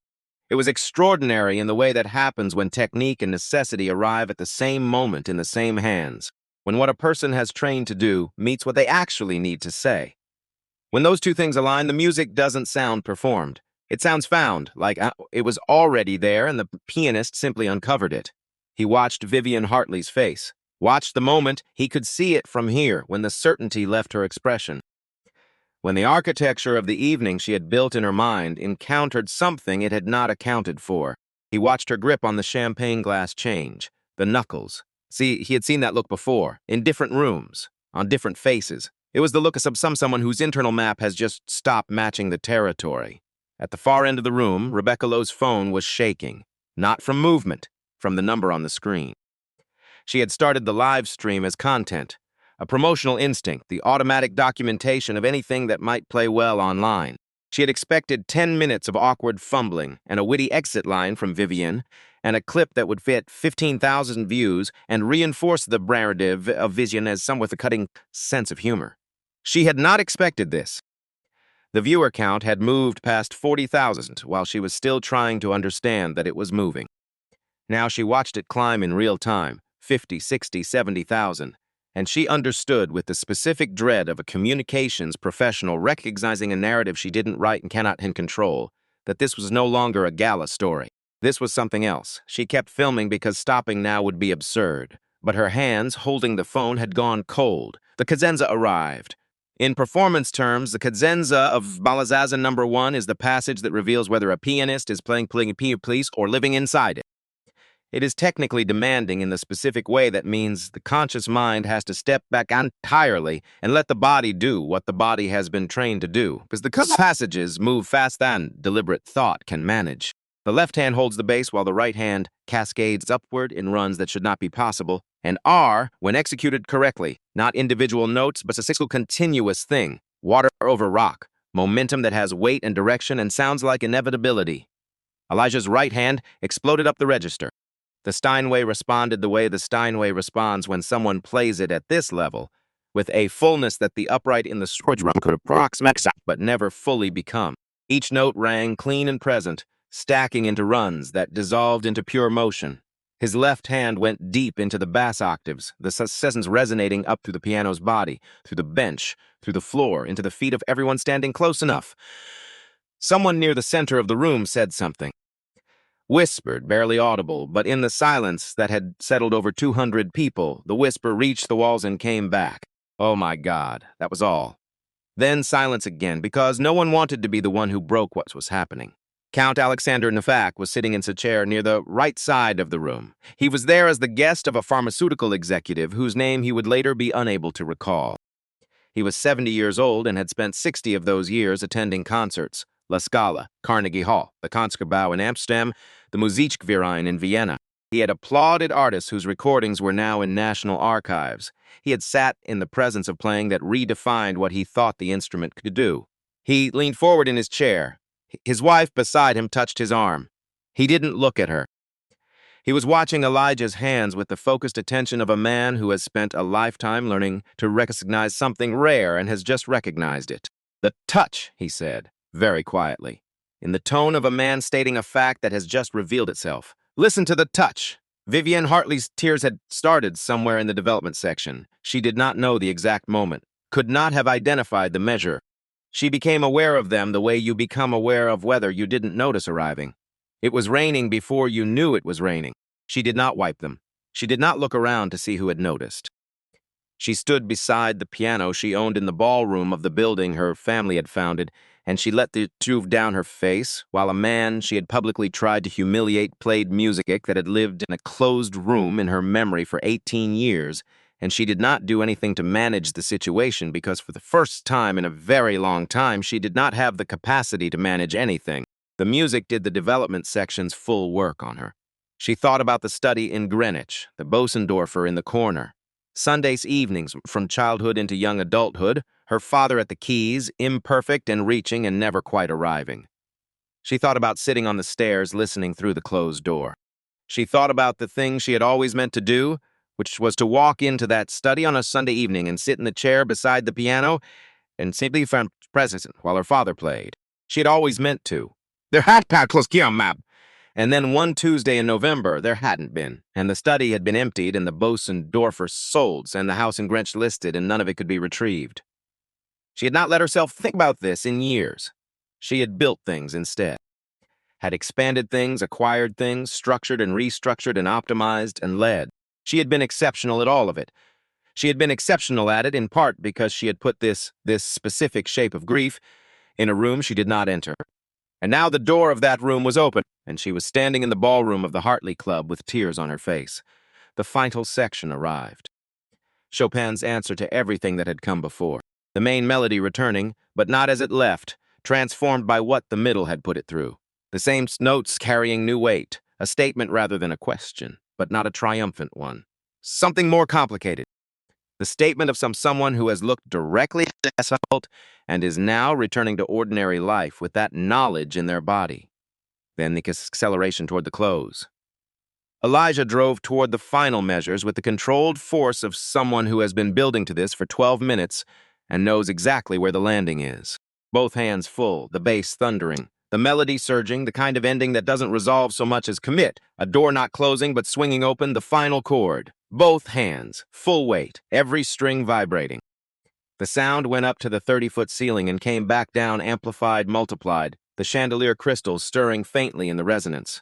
It was extraordinary in the way that happens when technique and necessity arrive at the same moment in the same hands, when what a person has trained to do meets what they actually need to say. When those two things align, the music doesn't sound performed. It sounds found, like it was already there and the pianist simply uncovered it. He watched Vivian Hartley's face. Watched the moment he could see it from here when the certainty left her expression. When the architecture of the evening she had built in her mind encountered something it had not accounted for. He watched her grip on the champagne glass change, the knuckles. See, he had seen that look before, in different rooms, on different faces. It was the look of someone whose internal map has just stopped matching the territory. At the far end of the room, Rebecca Lowe's phone was shaking. Not from movement, from the number on the screen. She had started the live stream as content, a promotional instinct, the automatic documentation of anything that might play well online. She had expected 10 minutes of awkward fumbling and a witty exit line from Vivian and a clip that would fit 15,000 views and reinforce the narrative of Vivian as someone with a cutting sense of humor. She had not expected this. The viewer count had moved past 40,000 while she was still trying to understand that it was moving. Now she watched it climb in real time, 50, 60, 70,000. And she understood with the specific dread of a communications professional recognizing a narrative she didn't write and cannot control, that this was no longer a gala story. This was something else. She kept filming because stopping now would be absurd. But her hands, holding the phone, had gone cold. The cadenza arrived. In performance terms, the cadenza of Balazaza number 1 is the passage that reveals whether a pianist is playing police or living inside it. It is technically demanding in the specific way that means the conscious mind has to step back entirely and let the body do what the body has been trained to do, because the passages move fast than deliberate thought can manage. The left hand holds the bass while the right hand cascades upward in runs that should not be possible, and R, when executed correctly, not individual notes, but a single continuous thing, water over rock, momentum that has weight and direction and sounds like inevitability. Elijah's right hand exploded up the register. The Steinway responded the way the Steinway responds when someone plays it at this level, with a fullness that the upright in the storage room could approximate but never fully become. Each note rang clean and present, stacking into runs that dissolved into pure motion. His left hand went deep into the bass octaves, the successions resonating up through the piano's body, through the bench, through the floor, into the feet of everyone standing close enough. Someone near the center of the room said something. Whispered, barely audible, but in the silence that had settled over 200 people, the whisper reached the walls and came back. Oh my God, that was all. Then silence again, because no one wanted to be the one who broke what was happening. Count Alexander Nefak was sitting in a chair near the right side of the room. He was there as the guest of a pharmaceutical executive whose name he would later be unable to recall. He was 70 years old and had spent 60 of those years attending concerts. La Scala, Carnegie Hall, the Concertgebouw in Amsterdam, the Musikverein in Vienna. He had applauded artists whose recordings were now in national archives. He had sat in the presence of playing that redefined what he thought the instrument could do. He leaned forward in his chair. His wife beside him touched his arm. He didn't look at her. He was watching Elijah's hands with the focused attention of a man who has spent a lifetime learning to recognize something rare and has just recognized it. The touch, he said, very quietly, in the tone of a man stating a fact that has just revealed itself. Listen to the touch. Vivian Hartley's tears had started somewhere in the development section. She did not know the exact moment, could not have identified the measure. She became aware of them the way you become aware of weather you didn't notice arriving. It was raining before you knew it was raining. She did not wipe them. She did not look around to see who had noticed. She stood beside the piano she owned in the ballroom of the building her family had founded, and she let the tube down her face while a man she had publicly tried to humiliate played music that had lived in a closed room in her memory for 18 years, and she did not do anything to manage the situation because for the first time in a very long time she did not have the capacity to manage anything. The music did the development section's full work on her. She thought about the study in Greenwich, the Bosendorfer in the corner. Sundays evenings, from childhood into young adulthood, her father at the keys, imperfect and reaching and never quite arriving. She thought about sitting on the stairs listening through the closed door. She thought about the thing she had always meant to do, which was to walk into that study on a Sunday evening and sit in the chair beside the piano and simply find presence while her father played. She had always meant to. There had map. And then one Tuesday in November, there hadn't been, and the study had been emptied and the Bosendorfer sold and the house in Greenwich listed and none of it could be retrieved. She had not let herself think about this in years. She had built things instead, had expanded things, acquired things, structured and restructured and optimized and led. She had been exceptional at all of it. She had been exceptional at it in part because she had put this specific shape of grief in a room she did not enter. And now the door of that room was open, and she was standing in the ballroom of the Hartley Club with tears on her face. The final section arrived. Chopin's answer to everything that had come before. The main melody returning, but not as it left, transformed by what the middle had put it through. The same notes carrying new weight, a statement rather than a question, but not a triumphant one. Something more complicated. The statement of someone who has looked directly at the assault and is now returning to ordinary life with that knowledge in their body. Then the acceleration toward the close. Elijah drove toward the final measures with the controlled force of someone who has been building to this for 12 minutes and knows exactly where the landing is. Both hands full, the bass thundering, the melody surging, the kind of ending that doesn't resolve so much as commit, a door not closing but swinging open, the final chord. Both hands, full weight, every string vibrating. The sound went up to the 30-foot ceiling and came back down, amplified, multiplied, the chandelier crystals stirring faintly in the resonance.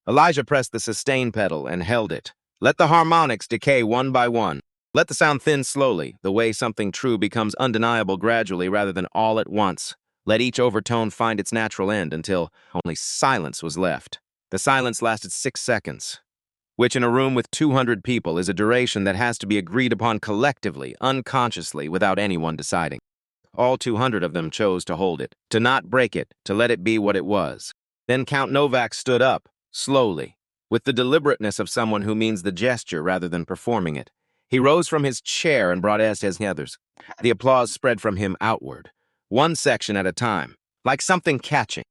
Elijah pressed the sustain pedal and held it. Let the harmonics decay one by one. Let the sound thin slowly, the way something true becomes undeniable gradually rather than all at once. Let each overtone find its natural end until only silence was left. The silence lasted 6 seconds, which in a room with 200 people is a duration that has to be agreed upon collectively, unconsciously, without anyone deciding. All 200 of them chose to hold it, to not break it, to let it be what it was. Then Count Novak stood up, slowly, with the deliberateness of someone who means the gesture rather than performing it. He rose from his chair and brought as his others. The applause spread from him outward, one section at a time, like something catching.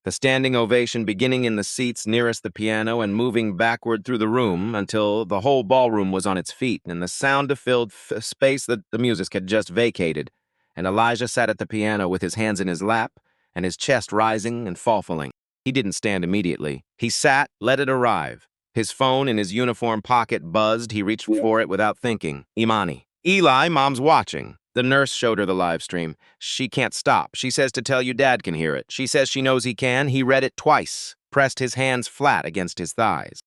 The standing ovation beginning in the seats nearest the piano and moving backward through the room until the whole ballroom was on its feet and the sound filled space that the music had just vacated. And Elijah sat at the piano with his hands in his lap and his chest rising and falling. He didn't stand immediately. He sat, let it arrive. His phone in his uniform pocket buzzed. He reached for it without thinking. Imani. Eli, Mom's watching. The nurse showed her the live stream. She can't stop. She says to tell you Dad can hear it. She says she knows he can. He read it twice, pressed his hands flat against his thighs.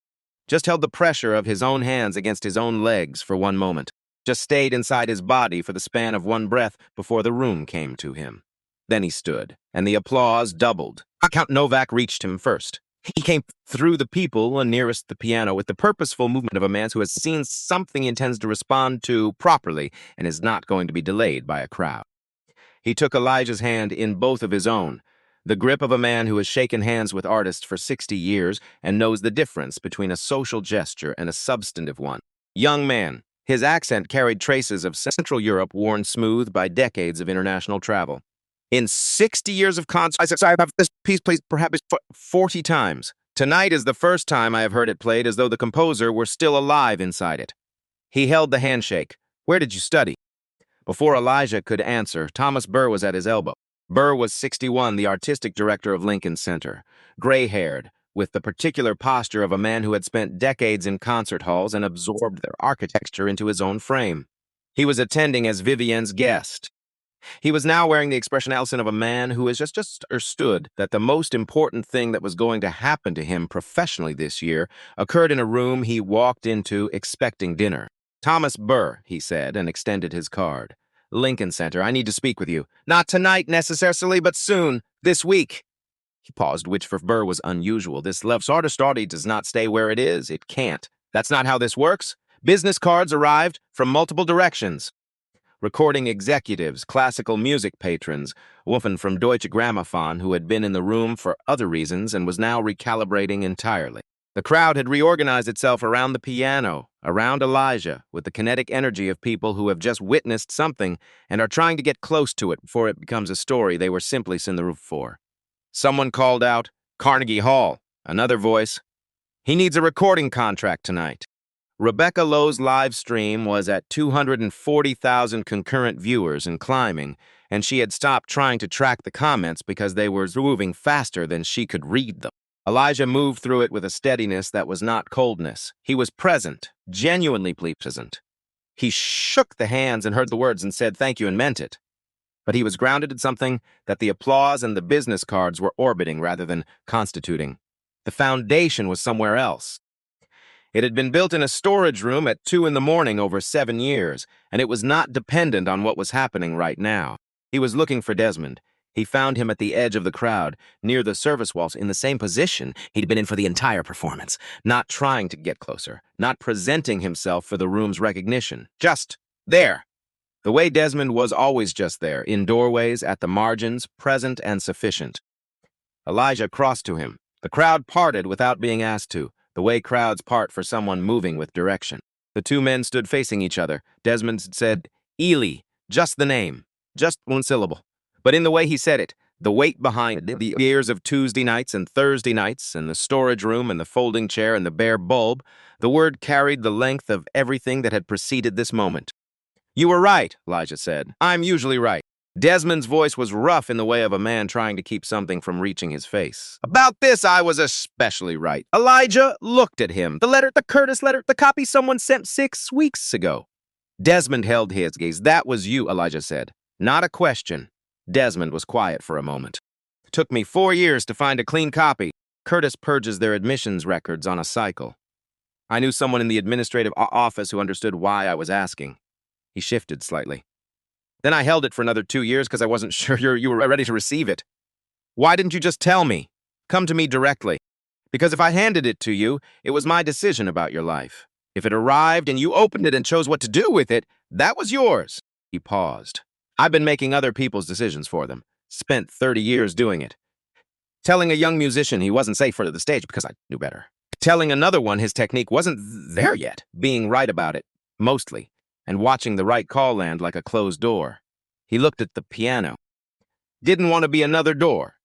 Just held the pressure of his own hands against his own legs for one moment. Just stayed inside his body for the span of one breath before the room came to him. Then he stood, and the applause doubled. Count Novak reached him first. He came through the people nearest the piano with the purposeful movement of a man who has seen something he intends to respond to properly and is not going to be delayed by a crowd. He took Elijah's hand in both of his own, the grip of a man who has shaken hands with artists for 60 years and knows the difference between a social gesture and a substantive one. Young man, his accent carried traces of Central Europe worn smooth by decades of international travel. In 60 years of concerts, I have this piece played perhaps 40 times. Tonight is the first time I have heard it played as though the composer were still alive inside it. He held the handshake. Where did you study? Before Elijah could answer, Thomas Burr was at his elbow. Burr was 61, the artistic director of Lincoln Center, gray-haired, with the particular posture of a man who had spent decades in concert halls and absorbed their architecture into his own frame. He was attending as Vivienne's guest. He was now wearing the expression Allison of a man who has just understood that the most important thing that was going to happen to him professionally this year occurred in a room he walked into expecting dinner. Thomas Burr, he said, and extended his card. Lincoln Center, I need to speak with you. Not tonight necessarily, but soon, this week. He paused, which for Burr was unusual. This love artist does not stay where it is. It can't. That's not how this works. Business cards arrived from multiple directions. Recording executives, classical music patrons, a woman from Deutsche Grammophon who had been in the room for other reasons and was now recalibrating entirely. The crowd had reorganized itself around the piano, around Elijah, with the kinetic energy of people who have just witnessed something and are trying to get close to it before it becomes a story they were simply in the room for. Someone called out, Carnegie Hall. Another voice, he needs a recording contract tonight. Rebecca Lowe's live stream was at 240,000 concurrent viewers and climbing, and she had stopped trying to track the comments because they were moving faster than she could read them. Elijah moved through it with a steadiness that was not coldness. He was present, genuinely present. He shook the hands and heard the words and said thank you and meant it. But he was grounded in something that the applause and the business cards were orbiting rather than constituting. The foundation was somewhere else. It had been built in a storage room at 2 a.m. over 7 years, and it was not dependent on what was happening right now. He was looking for Desmond. He found him at the edge of the crowd, near the service walls, in the same position he'd been in for the entire performance, not trying to get closer, not presenting himself for the room's recognition. Just there. The way Desmond was always just there, in doorways, at the margins, present and sufficient. Elijah crossed to him. The crowd parted without being asked to, the way crowds part for someone moving with direction. The two men stood facing each other. Desmond said, Ely, just the name, just one syllable. But in the way he said it, the weight behind it, the years of Tuesday nights and Thursday nights, and the storage room and the folding chair and the bare bulb, the word carried the length of everything that had preceded this moment. You were right, Elijah said. I'm usually right. Desmond's voice was rough in the way of a man trying to keep something from reaching his face. About this, I was especially right. Elijah looked at him. The letter, the Curtis letter, the copy someone sent 6 weeks ago. Desmond held his gaze. That was you, Elijah said. Not a question. Desmond was quiet for a moment. It took me 4 years to find a clean copy. Curtis purges their admissions records on a cycle. I knew someone in the administrative office who understood why I was asking. He shifted slightly. Then I held it for another 2 years because I wasn't sure you were ready to receive it. Why didn't you just tell me? Come to me directly. Because if I handed it to you, it was my decision about your life. If it arrived and you opened it and chose what to do with it, that was yours. He paused. I've been making other people's decisions for them. Spent 30 years doing it. Telling a young musician he wasn't safe for the stage because I knew better. Telling another one his technique wasn't there yet. Being right about it, mostly. And watching the right call land like a closed door. He looked at the piano. Didn't want to be another door.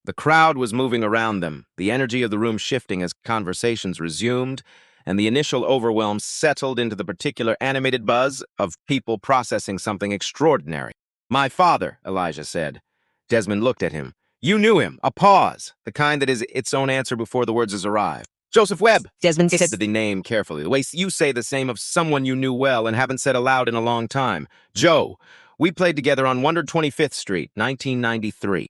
The crowd was moving around them, the energy of the room shifting as conversations resumed, and the initial overwhelm settled into the particular animated buzz of people processing something extraordinary. My father, Elijah said. Desmond looked at him. You knew him. A pause, the kind that is its own answer before the words has arrived. Joseph Webb. Desmond Said the name carefully, the way you say the same of someone you knew well and haven't said aloud in a long time. Joe. We played together on 125th Street, 1993.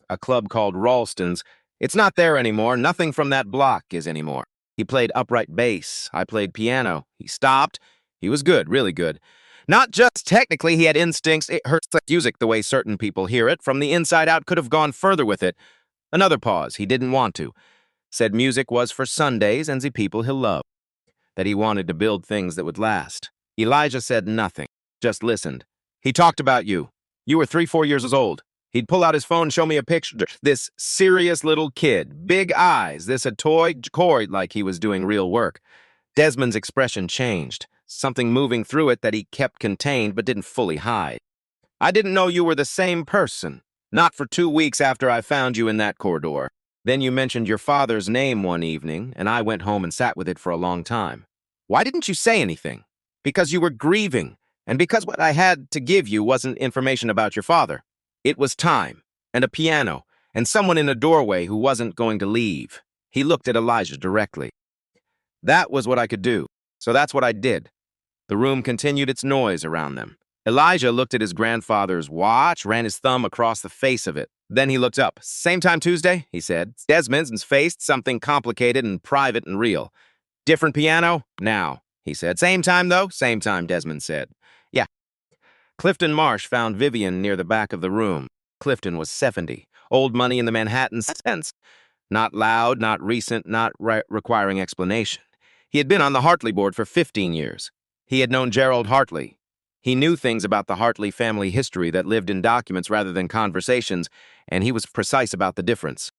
A club called Ralston's. It's not there anymore. Nothing from that block is anymore. He played upright bass. I played piano. He stopped. He was good, really good. Not just technically, he had instincts. It hurts like music the way certain people hear it. From the inside out, could have gone further with it. Another pause. He didn't want to. Said music was for Sundays and the people he'll love. That he wanted to build things that would last. Elijah said nothing, just listened. He talked about you. You were 3-4 years old. He'd pull out his phone and show me a picture. This serious little kid, big eyes, this a toy cord like he was doing real work. Desmond's expression changed, something moving through it that he kept contained but didn't fully hide. I didn't know you were the same person. Not for 2 weeks after I found you in that corridor. Then you mentioned your father's name one evening, and I went home and sat with it for a long time. Why didn't you say anything? Because you were grieving, and because what I had to give you wasn't information about your father. It was time, and a piano, and someone in a doorway who wasn't going to leave. He looked at Elijah directly. That was what I could do, so that's what I did. The room continued its noise around them. Elijah looked at his grandfather's watch, ran his thumb across the face of it. Then he looked up. Same time Tuesday, he said. Desmond's faced something complicated and private and real. Different piano? Now, he said. Same time, though? Same time, Desmond said. Yeah. Clifton Marsh found Vivian near the back of the room. Clifton was 70. Old money in the Manhattan sense. Not loud, not recent, not requiring explanation. He had been on the Hartley board for 15 years. He had known Gerald Hartley. He knew things about the Hartley family history that lived in documents rather than conversations, and he was precise about the difference.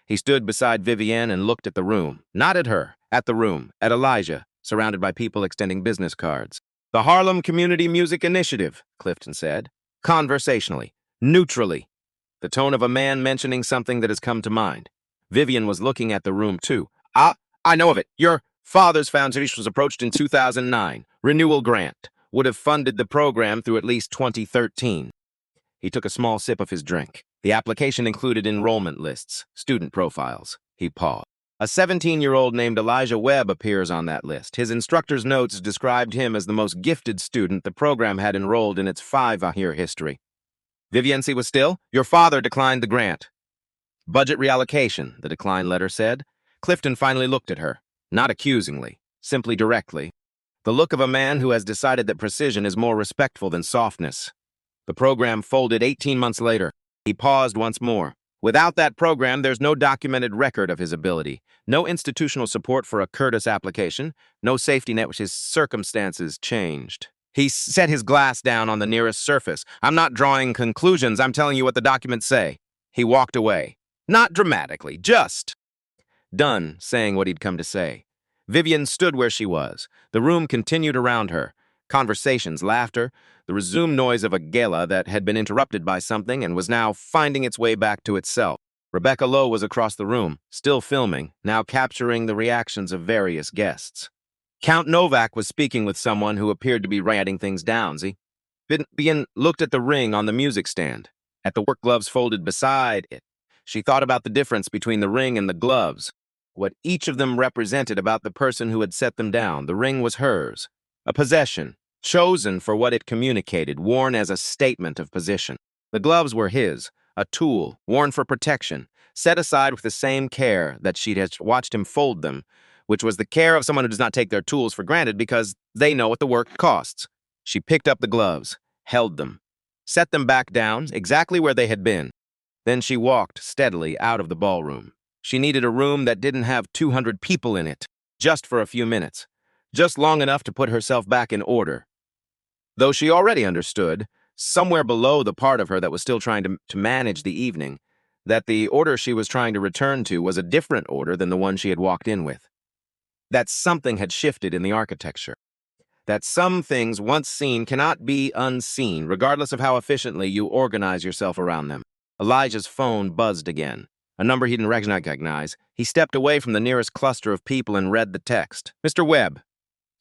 He stood beside Vivienne and looked at the room. Not at her, at the room, at Elijah, surrounded by people extending business cards. The Harlem Community Music Initiative, Clifton said. Conversationally, neutrally. The tone of a man mentioning something that has come to mind. Vivian was looking at the room, too. I know of it. Your father's foundation was approached in 2009. Renewal grant. Would have funded the program through at least 2013. He took a small sip of his drink. The application included enrollment lists, student profiles. He paused. A 17-year-old named Elijah Webb appears on that list. His instructor's notes described him as the most gifted student the program had enrolled in its 5-year history. Vivienne was still? Your father declined the grant. Budget reallocation, the decline letter said. Clifton finally looked at her, not accusingly, simply directly. The look of a man who has decided that precision is more respectful than softness. The program folded 18 months later. He paused once more. Without that program, there's no documented record of his ability, no institutional support for a Curtis application, no safety net which his circumstances changed. He set his glass down on the nearest surface. I'm not drawing conclusions, I'm telling you what the documents say. He walked away. Not dramatically, just done saying what he'd come to say. Vivian stood where she was. The room continued around her. Conversations, laughter, the resumed noise of a gala that had been interrupted by something and was now finding its way back to itself. Rebecca Lowe was across the room, still filming, now capturing the reactions of various guests. Count Novak was speaking with someone who appeared to be writing things down, Vivian looked at the ring on the music stand, at the work gloves folded beside it. She thought about the difference between the ring and the gloves, what each of them represented about the person who had set them down. The ring was hers, a possession, chosen for what it communicated, worn as a statement of position. The gloves were his, a tool, worn for protection, set aside with the same care that she'd watched him fold them, which was the care of someone who does not take their tools for granted because they know what the work costs. She picked up the gloves, held them, set them back down exactly where they had been. Then she walked steadily out of the ballroom. She needed a room that didn't have 200 people in it, just for a few minutes, just long enough to put herself back in order. Though she already understood, somewhere below the part of her that was still trying to manage the evening, that the order she was trying to return to was a different order than the one she had walked in with. That something had shifted in the architecture. That some things once seen cannot be unseen, regardless of how efficiently you organize yourself around them. Elijah's phone buzzed again. A number he didn't recognize. He stepped away from the nearest cluster of people and read the text. Mr. Webb,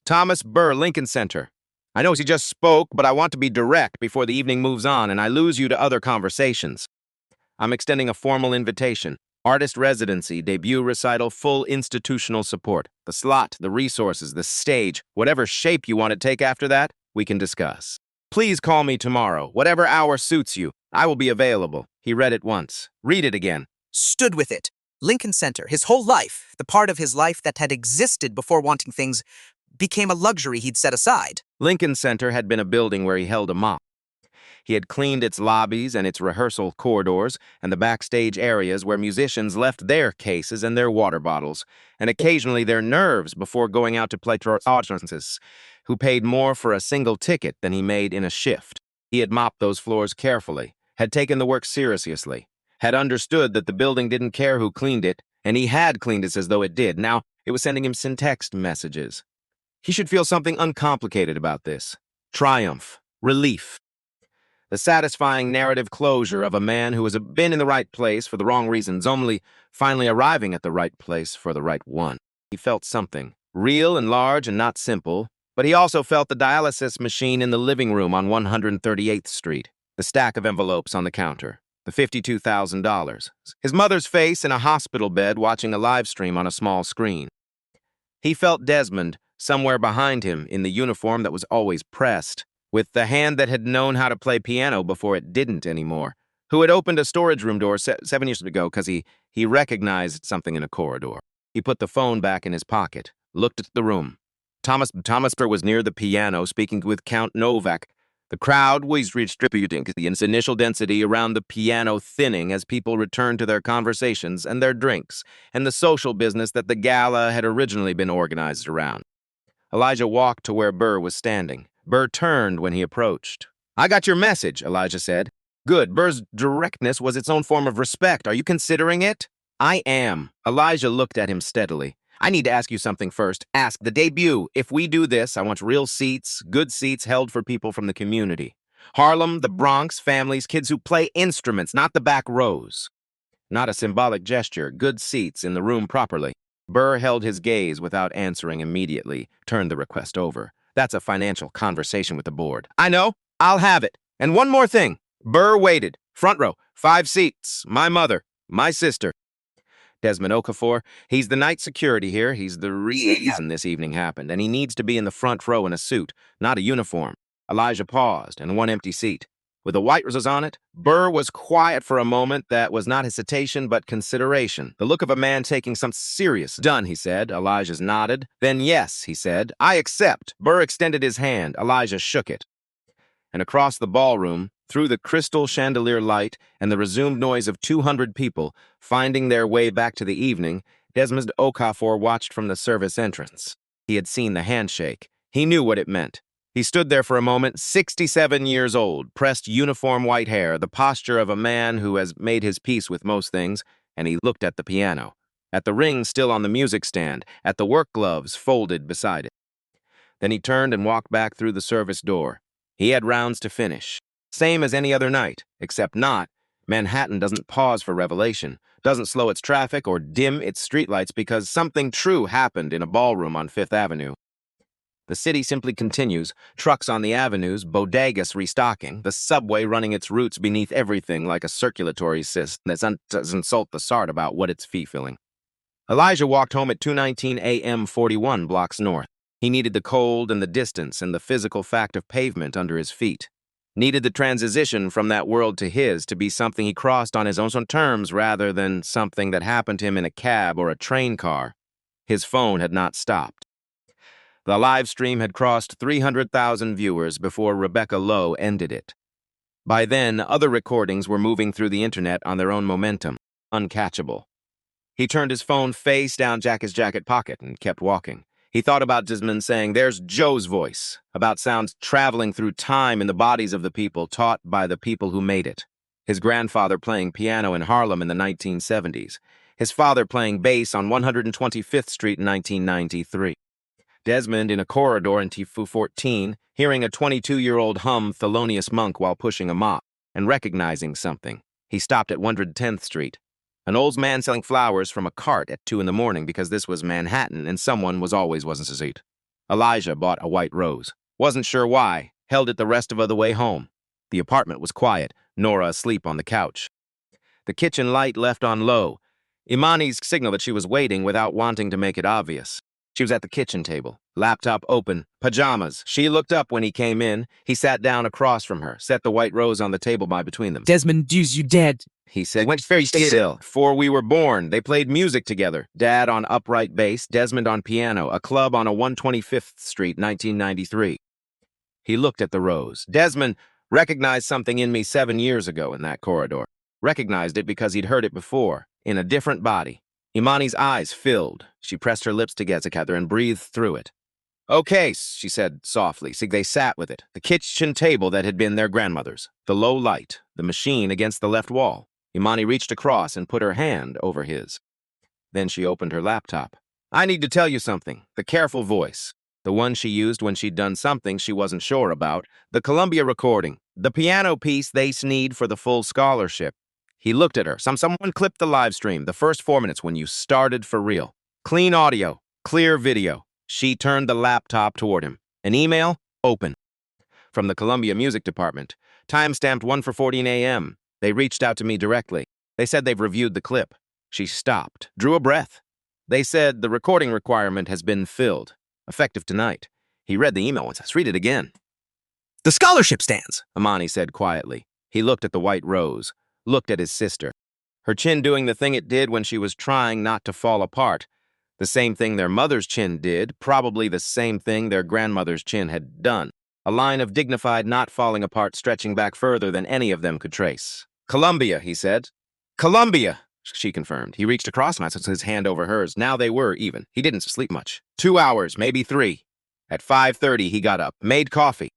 Thomas Burr, Lincoln Center. I know he just spoke, but I want to be direct before the evening moves on and I lose you to other conversations. I'm extending a formal invitation. Artist residency, debut recital, full institutional support. The slot, the resources, the stage, whatever shape you want to take after that, we can discuss. Please call me tomorrow, whatever hour suits you. I will be available. He read it once. Read it again. Stood with it. Lincoln Center, his whole life, the part of his life that had existed before wanting things, became a luxury he'd set aside. Lincoln Center had been a building where he held a mop. He had cleaned its lobbies and its rehearsal corridors and the backstage areas where musicians left their cases and their water bottles, and occasionally their nerves before going out to play to audiences, who paid more for a single ticket than he made in a shift. He had mopped those floors carefully, had taken the work seriously, had understood that the building didn't care who cleaned it, and he had cleaned it as though it did. Now it was sending him text messages. He should feel something uncomplicated about this. Triumph. Relief. The satisfying narrative closure of a man who has been in the right place for the wrong reasons, only finally arriving at the right place for the right one. He felt something, real and large and not simple, but he also felt the dialysis machine in the living room on 138th Street, the stack of envelopes on the counter, the $52,000, his mother's face in a hospital bed watching a live stream on a small screen. He felt Desmond somewhere behind him in the uniform that was always pressed, with the hand that had known how to play piano before it didn't anymore, who had opened a storage room door 7 years ago because he recognized something in a corridor. He put the phone back in his pocket, looked at the room. Thomas Burr was near the piano speaking with Count Novak. The crowd was redistributing its initial density around the piano thinning as people returned to their conversations and their drinks and the social business that the gala had originally been organized around. Elijah walked to where Burr was standing. Burr turned when he approached. I got your message, Elijah said. Good. Burr's directness was its own form of respect. Are you considering it? I am. Elijah looked at him steadily. I need to ask you something first. Ask the debut. If we do this, I want real seats, good seats held for people from the community. Harlem, the Bronx, families, kids who play instruments, not the back rows. Not a symbolic gesture, good seats in the room properly. Burr held his gaze without answering immediately, turned the request over. That's a financial conversation with the board. I know. I'll have it. And one more thing. Burr waited. Front row. 5 seats. My mother. My sister. Desmond Okafor. He's the night security here. He's the reason this evening happened, and he needs to be in the front row in a suit, not a uniform. Elijah paused, and one empty seat. With the white roses on it, Burr was quiet for a moment that was not hesitation but consideration. The look of a man taking something serious. Done, he said. Elijah nodded. Then yes, he said. I accept. Burr extended his hand. Elijah shook it. And across the ballroom, through the crystal chandelier light and the resumed noise of 200 people finding their way back to the evening, Desmond Okafor watched from the service entrance. He had seen the handshake. He knew what it meant. He stood there for a moment, 67 years old, pressed uniform white hair, the posture of a man who has made his peace with most things, and he looked at the piano, at the ring still on the music stand, at the work gloves folded beside it. Then he turned and walked back through the service door. He had rounds to finish. Same as any other night, except not. Manhattan doesn't pause for revelation, doesn't slow its traffic or dim its streetlights because something true happened in a ballroom on Fifth Avenue. The city simply continues, trucks on the avenues, bodegas restocking, the subway running its roots beneath everything like a circulatory system that doesn't insult the sart about what it's fee-filling. Elijah walked home at 2:19 a.m. 41 blocks north. He needed the cold and the distance and the physical fact of pavement under his feet. Needed the transition from that world to his to be something he crossed on his own terms rather than something that happened to him in a cab or a train car. His phone had not stopped. The live stream had crossed 300,000 viewers before Rebecca Lowe ended it. By then, other recordings were moving through the internet on their own momentum, uncatchable. He turned his phone face down his jacket pocket and kept walking. He thought about Desmond saying, "There's Joe's voice," about sounds traveling through time in the bodies of the people taught by the people who made it. His grandfather playing piano in Harlem in the 1970s. His father playing bass on 125th Street in 1993. Desmond in a corridor in Tifu 14, hearing a 22-year-old hum Thelonious Monk while pushing a mop, and recognizing something. He stopped at 110th Street. An old man selling flowers from a cart at 2 in the morning because this was Manhattan and someone wasn't his seat. Elijah bought a white rose. Wasn't sure why, held it the rest of the way home. The apartment was quiet, Nora asleep on the couch. The kitchen light left on low. Imani's signal that she was waiting without wanting to make it obvious. She was at the kitchen table, laptop open, pajamas. She looked up when he came in. He sat down across from her, set the white rose on the table by between them. Desmond, dude, you dead. He said, "Went very still. Before we were born, they played music together. Dad on upright bass, Desmond on piano, a club on a 125th Street, 1993. He looked at the rose. Desmond recognized something in me 7 years ago in that corridor. Recognized it because he'd heard it before, in a different body. Imani's eyes filled. She pressed her lips together and breathed through it. "Okay," she said softly. They sat with it. The kitchen table that had been their grandmother's. The low light. The machine against the left wall. Imani reached across and put her hand over his. Then she opened her laptop. "I need to tell you something." The careful voice. The one she used when she'd done something she wasn't sure about. The Columbia recording. The piano piece they need for the full scholarship. He looked at her. Someone clipped the live stream, the first 4 minutes when you started for real. Clean audio, clear video. She turned the laptop toward him. An email? Open. From the Columbia Music Department. Timestamped 1:14 a.m. They reached out to me directly. They said they've reviewed the clip. She stopped, drew a breath. They said the recording requirement has been filled. Effective tonight. He read the email once. Let's read it again. The scholarship stands, Imani said quietly. He looked at the white rose. Looked at his sister. Her chin doing the thing it did when she was trying not to fall apart. The same thing their mother's chin did, probably the same thing their grandmother's chin had done. A line of dignified not falling apart stretching back further than any of them could trace. "Columbia," he said. "Columbia," she confirmed. He reached across and his hand over hers. Now they were even. He didn't sleep much. 2 hours, maybe 3. At 5:30, he got up, made coffee.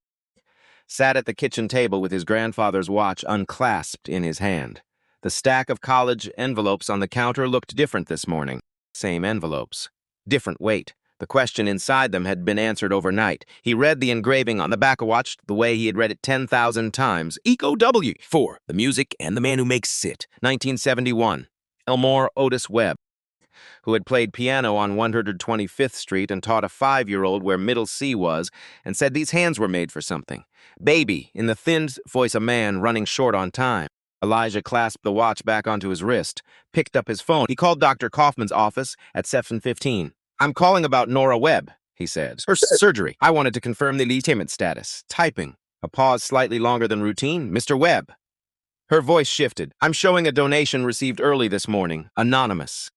Sat at the kitchen table with his grandfather's watch unclasped in his hand. The stack of college envelopes on the counter looked different this morning. Same envelopes. Different weight. The question inside them had been answered overnight. He read the engraving on the back, watched the way he had read it 10,000 times. Eco W. 4. The Music and the Man Who Makes It. 1971. Elmore Otis Webb, who had played piano on 125th Street and taught a 5-year-old where middle C was, and said these hands were made for something. "Baby," in the thinned voice a man running short on time. Elijah clasped the watch back onto his wrist, picked up his phone. He called Dr. Kaufman's office at 7:15. "I'm calling about Nora Webb," he said. "Her surgery. I wanted to confirm the legitimate status." Typing. A pause slightly longer than routine. "Mr. Webb." Her voice shifted. "I'm showing a donation received early this morning. Anonymous.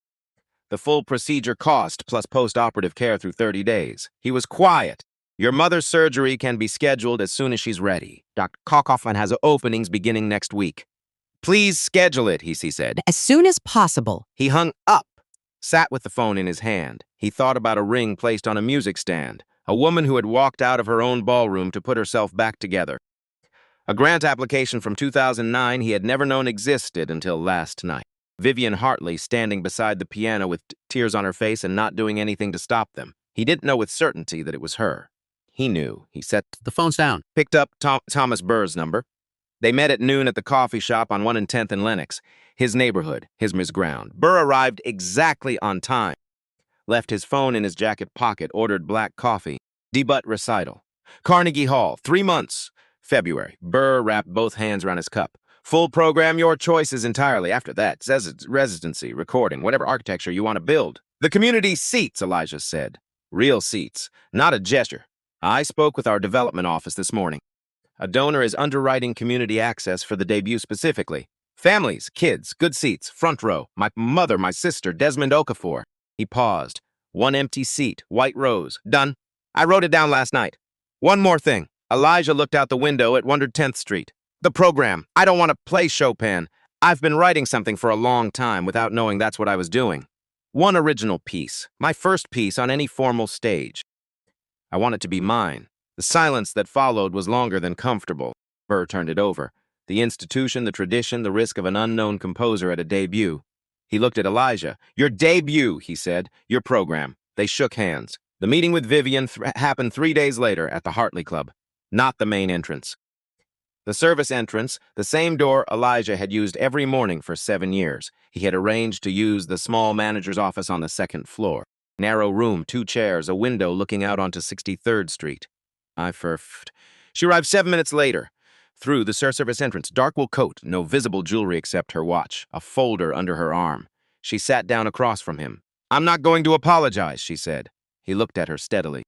The full procedure cost plus post-operative care through 30 days. He was quiet. "Your mother's surgery can be scheduled as soon as she's ready. Dr. Kaufman has openings beginning next week. Please schedule it," he said. As soon as possible. He hung up, sat with the phone in his hand. He thought about a ring placed on a music stand, a woman who had walked out of her own ballroom to put herself back together. A grant application from 2009 he had never known existed until last night. Vivian Hartley standing beside the piano with tears on her face and not doing anything to stop them. He didn't know with certainty that it was her. He knew. He set The phone's down. picked up Thomas Burr's number. They met at noon at the coffee shop on 1 and 10th and Lenox, his neighborhood, his ground. Burr arrived exactly on time. Left his phone in his jacket pocket, ordered black coffee. Debut recital. Carnegie Hall, 3 months. February. Burr wrapped both hands around his cup. Full program, your choices entirely. After that, says it's residency, recording, whatever architecture you want to build. The community seats, Elijah said. Real seats, not a gesture. I spoke with our development office this morning. A donor is underwriting community access for the debut specifically. Families, kids, good seats, front row. My mother, my sister, Desmond Okafor. He paused. 1 empty seat, white rose. Done. I wrote it down last night. One more thing. Elijah looked out the window at 110th Street. The program. I don't want to play Chopin. I've been writing something for a long time without knowing that's what I was doing. One original piece. My first piece on any formal stage. I want it to be mine. The silence that followed was longer than comfortable. Burr turned it over. The institution, the tradition, the risk of an unknown composer at a debut. He looked at Elijah. Your debut, he said. Your program. They shook hands. The meeting with Vivian happened 3 days later at the Hartley Club. Not the main entrance. The service entrance, the same door Elijah had used every morning for 7 years. He had arranged to use the small manager's office on the 2nd floor. Narrow room, 2 chairs, a window looking out onto 63rd Street. She arrived 7 minutes later. Through the service entrance, dark wool coat, no visible jewelry except her watch, a folder under her arm. She sat down across from him. I'm not going to apologize, she said. He looked at her steadily.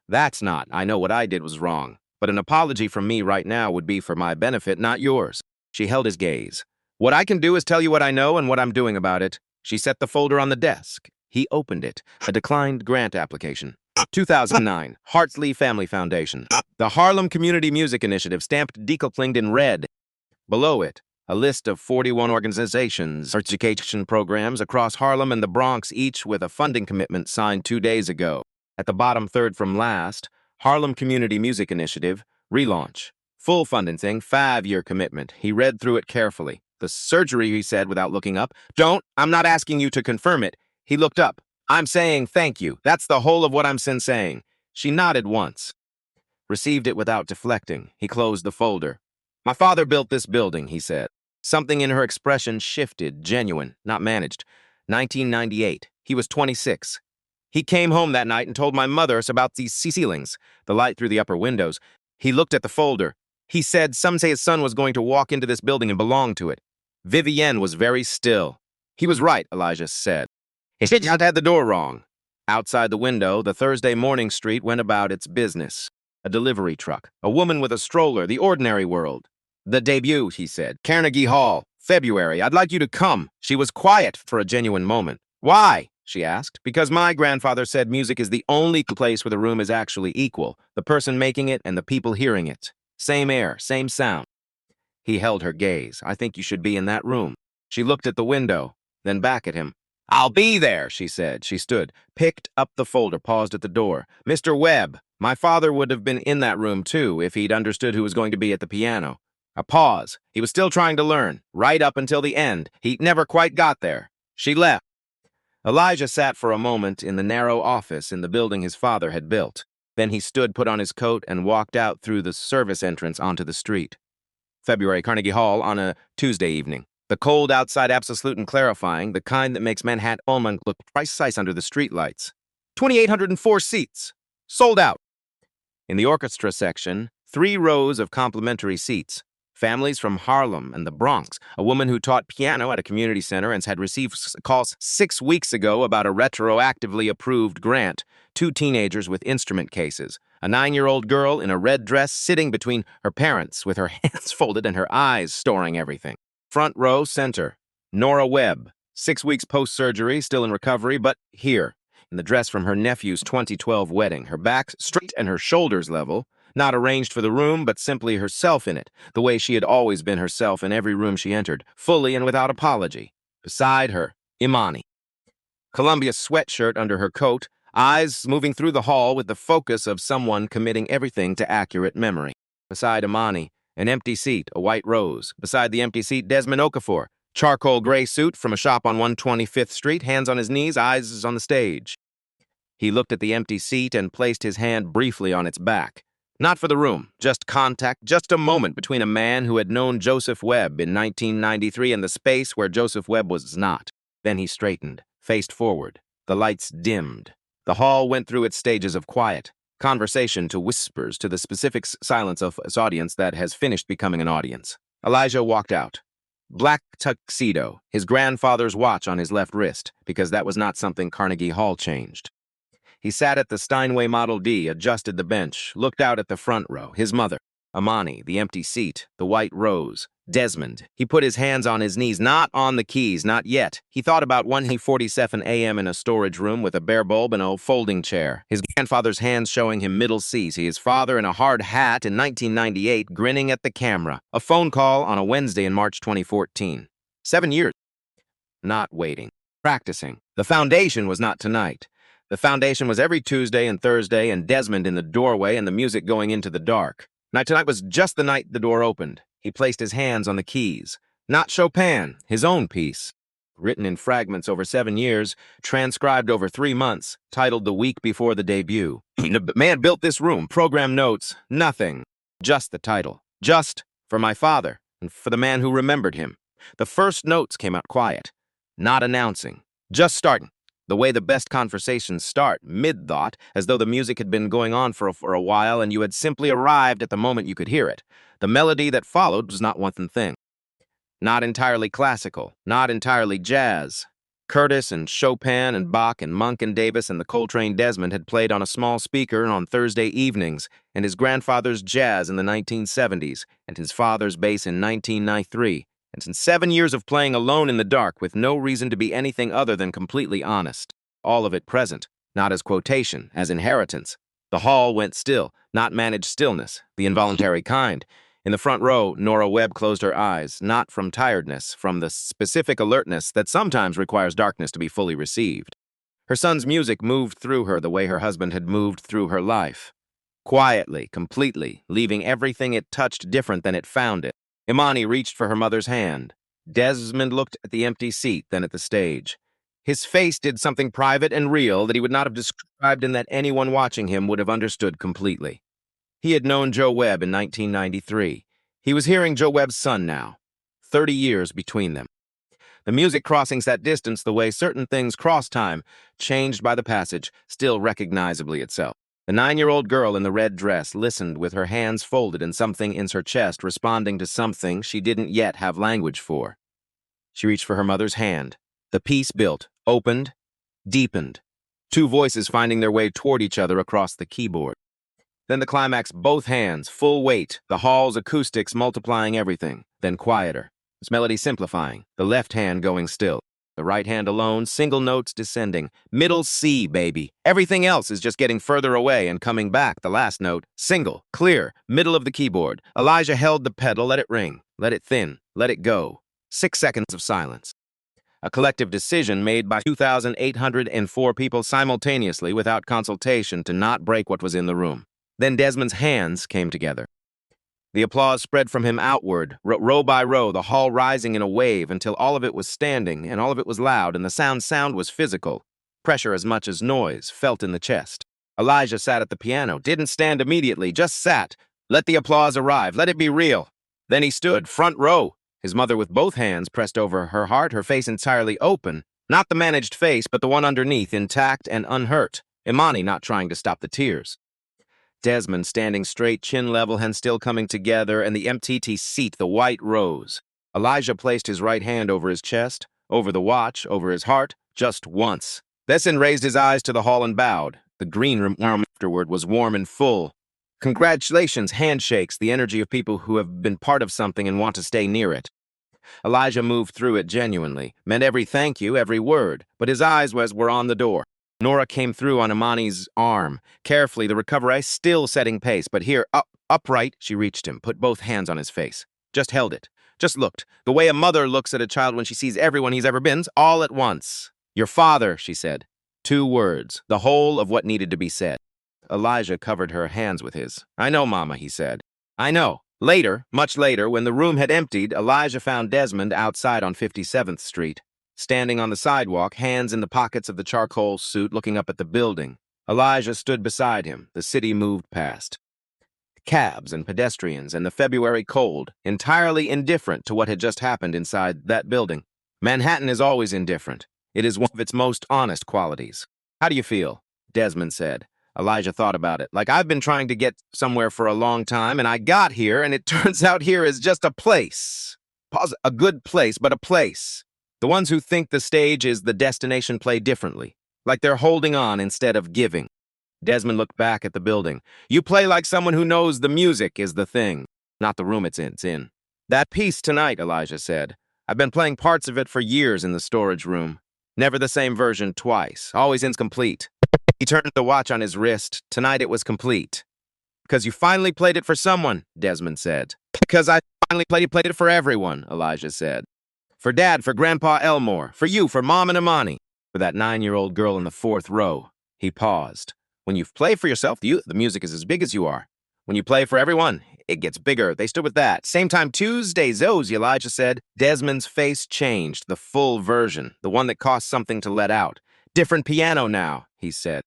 That's not. I know what I did was wrong. But an apology from me right now would be for my benefit, not yours. She held his gaze. What I can do is tell you what I know and what I'm doing about it. She set the folder on the desk. He opened it. A declined grant application. 2009, Hartley Family Foundation. The Harlem Community Music Initiative, stamped decoupled in red. Below it, a list of 41 organizations, education programs across Harlem and the Bronx, each with a funding commitment signed 2 days ago. At the bottom, third from last, Harlem Community Music Initiative, relaunch. Full funding thing, 5-year commitment. He read through it carefully. The surgery, he said without looking up. I'm not asking you to confirm it. He looked up. I'm saying thank you. That's the whole of what I'm saying. She nodded once. Received it without deflecting. He closed the folder. My father built this building, he said. Something in her expression shifted, genuine, not managed. 1998. He was 26. He came home that night and told my mother about these ceilings, the light through the upper windows. He looked at the folder. He said some say his son was going to walk into this building and belong to it. Vivienne was very still. He was right, Elijah said. He had the door wrong. Outside the window, the Thursday morning street went about its business. A delivery truck, a woman with a stroller, the ordinary world. The debut, he said. Carnegie Hall, February. I'd like you to come. She was quiet for a genuine moment. Why? She asked. Because my grandfather said music is the only place where the room is actually equal, the person making it and the people hearing it. Same air, same sound. He held her gaze. I think you should be in that room. She looked at the window, then back at him. I'll be there, she said. She stood, picked up the folder, paused at the door. Mr. Webb, my father would have been in that room too if he'd understood who was going to be at the piano. A pause. He was still trying to learn, right up until the end. He never quite got there. She left. Elijah sat for a moment in the narrow office in the building his father had built. Then he stood, put on his coat, and walked out through the service entrance onto the street. February, Carnegie Hall, on a Tuesday evening. The cold outside absolute and clarifying, the kind that makes Manhattan look precise under the streetlights. 2,804 seats. Sold out. In the orchestra section, 3 rows of complimentary seats. Families from Harlem and the Bronx. A woman who taught piano at a community center and had received calls 6 weeks ago about a retroactively approved grant. 2 teenagers with instrument cases. A 9-year-old girl in a red dress sitting between her parents with her hands folded and her eyes storing everything. Front row, center. Nora Webb. 6 weeks post-surgery, still in recovery, but here, in the dress from her nephew's 2012 wedding. Her back straight and her shoulders level. Not arranged for the room, but simply herself in it, the way she had always been herself in every room she entered, fully and without apology. Beside her, Imani. Columbia sweatshirt under her coat, eyes moving through the hall with the focus of someone committing everything to accurate memory. Beside Imani, an empty seat, a white rose. Beside the empty seat, Desmond Okafor, charcoal gray suit from a shop on 125th Street, hands on his knees, eyes on the stage. He looked at the empty seat and placed his hand briefly on its back. Not for the room, just contact, just a moment between a man who had known Joseph Webb in 1993 and the space where Joseph Webb was not. Then he straightened, faced forward. The lights dimmed. The hall went through its stages of quiet. Conversation to whispers to the specific silence of his audience that has finished becoming an audience. Elijah walked out. Black tuxedo, his grandfather's watch on his left wrist, because that was not something Carnegie Hall changed. He sat at the Steinway Model D, adjusted the bench, looked out at the front row, his mother, Amani, the empty seat, the white rose, Desmond. He put his hands on his knees, not on the keys, not yet. He thought about 1:47 a.m. in a storage room with a bare bulb and a folding chair. His grandfather's hands showing him middle C's. His father in a hard hat in 1998, grinning at the camera. A phone call on a Wednesday in March 2014. 7 years. Not waiting. Practicing. The foundation was not tonight. The foundation was every Tuesday and Thursday, and Desmond in the doorway and the music going into the dark. Tonight was just the night the door opened. He placed his hands on the keys. Not Chopin, his own piece. Written in fragments over 7 years, transcribed over 3 months, titled the week before the debut. The man built this room, program notes, nothing. Just the title. Just for my father, and for the man who remembered him. The first notes came out quiet. Not announcing. Just starting. The way the best conversations start, mid-thought, as though the music had been going on for a while and you had simply arrived at the moment you could hear it. The melody that followed was not one thing. Not entirely classical, not entirely jazz. Curtis and Chopin and Bach and Monk and Davis and the Coltrane Desmond had played on a small speaker on Thursday evenings, and his grandfather's jazz in the 1970s, and his father's bass in 1993. And in 7 years of playing alone in the dark with no reason to be anything other than completely honest. All of it present, not as quotation, as inheritance. The hall went still, not managed stillness, the involuntary kind. In the front row, Nora Webb closed her eyes, not from tiredness, from the specific alertness that sometimes requires darkness to be fully received. Her son's music moved through her the way her husband had moved through her life. Quietly, completely, leaving everything it touched different than it found it. Imani reached for her mother's hand. Desmond looked at the empty seat, then at the stage. His face did something private and real that he would not have described and that anyone watching him would have understood completely. He had known Joe Webb in 1993. He was hearing Joe Webb's son now. 30 years between them. The music crossing that distance the way certain things cross time, changed by the passage, still recognizably itself. The 9-year-old girl in the red dress listened with her hands folded and something in her chest responding to something she didn't yet have language for. She reached for her mother's hand. The piece built, opened, deepened. 2 voices finding their way toward each other across the keyboard. Then the climax, both hands, full weight, the hall's acoustics multiplying everything. Then quieter, its melody simplifying, the left hand going still. The right hand alone, single notes descending. Middle C, baby. Everything else is just getting further away and coming back. The last note, single, clear, middle of the keyboard. Elijah held the pedal, let it ring, let it thin, let it go. 6 seconds of silence. A collective decision made by 2,804 people simultaneously without consultation to not break what was in the room. Then Desmond's hands came together. The applause spread from him outward, row by row, the hall rising in a wave until all of it was standing and all of it was loud and the sound was physical. Pressure as much as noise, felt in the chest. Elijah sat at the piano, didn't stand immediately, just sat. Let the applause arrive, let it be real. Then he stood, front row, his mother with both hands pressed over her heart, her face entirely open. Not the managed face, but the one underneath, intact and unhurt. Imani not trying to stop the tears. Desmond standing straight, chin level, hands still coming together, and the empty seat, the white rose. Elijah placed his right hand over his chest, over the watch, over his heart, just once. Then raised his eyes to the hall and bowed. The green room afterward was warm and full. Congratulations, handshakes, the energy of people who have been part of something and want to stay near it. Elijah moved through it genuinely, meant every thank you, every word, but his eyes were on the door. Nora came through on Imani's arm. Carefully, the recovery still setting pace, but here, upright, she reached him, put both hands on his face. Just held it. Just looked. The way a mother looks at a child when she sees everyone he's ever been, all at once. Your father, she said. 2 words, the whole of what needed to be said. Elijah covered her hands with his. I know, Mama, he said. I know. Later, much later, when the room had emptied, Elijah found Desmond outside on 57th Street. Standing on the sidewalk, hands in the pockets of the charcoal suit, looking up at the building. Elijah stood beside him. The city moved past. Cabs and pedestrians and the February cold, entirely indifferent to what had just happened inside that building. Manhattan is always indifferent. It is one of its most honest qualities. How do you feel? Desmond said. Elijah thought about it. Like, I've been trying to get somewhere for a long time, and I got here, and it turns out here is just a place. Pause. A good place, but a place. The ones who think the stage is the destination play differently, like they're holding on instead of giving. Desmond looked back at the building. You play like someone who knows the music is the thing, not the room it's in. That piece tonight, Elijah said. I've been playing parts of it for years in the storage room. Never the same version twice, always incomplete. He turned the watch on his wrist. Tonight it was complete. Because you finally played it for someone, Desmond said. Because I finally played it for everyone, Elijah said. For Dad, for Grandpa Elmore, for you, for Mom and Imani, for that 9-year-old girl in the 4th row. He paused. When you play for yourself, the music is as big as you are. When you play for everyone, it gets bigger. They stood with that. Same time Tuesday, Zoes, Elijah said. Desmond's face changed, the full version, the one that cost something to let out. Different piano now, he said.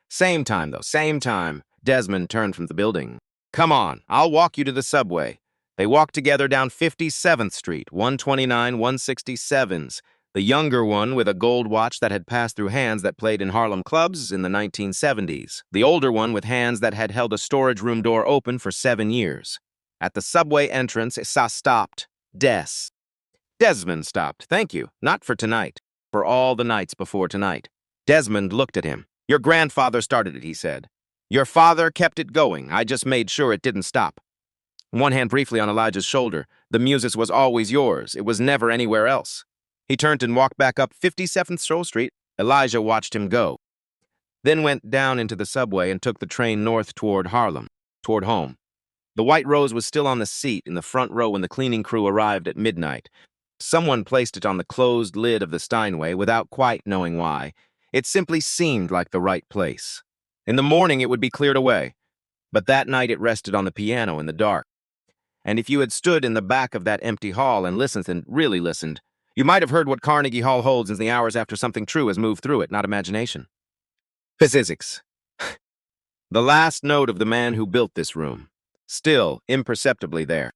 Same time, though, same time. Desmond turned from the building. Come on, I'll walk you to the subway. They walked together down 57th Street, 129 167s. The younger one with a gold watch that had passed through hands that played in Harlem clubs in the 1970s. The older one with hands that had held a storage room door open for 7 years. At the subway entrance, Issa stopped. Desmond stopped. Thank you. Not for tonight. For all the nights before tonight. Desmond looked at him. Your grandfather started it, he said. Your father kept it going. I just made sure it didn't stop. One hand briefly on Elijah's shoulder. The music was always yours. It was never anywhere else. He turned and walked back up 57th Stroll Street. Elijah watched him go. Then went down into the subway and took the train north toward Harlem, toward home. The white rose was still on the seat in the front row when the cleaning crew arrived at midnight. Someone placed it on the closed lid of the Steinway without quite knowing why. It simply seemed like the right place. In the morning it would be cleared away, but that night it rested on the piano in the dark. And if you had stood in the back of that empty hall and listened and really listened, you might have heard what Carnegie Hall holds in the hours after something true has moved through it, not imagination. Physics. The last note of the man who built this room, still imperceptibly there.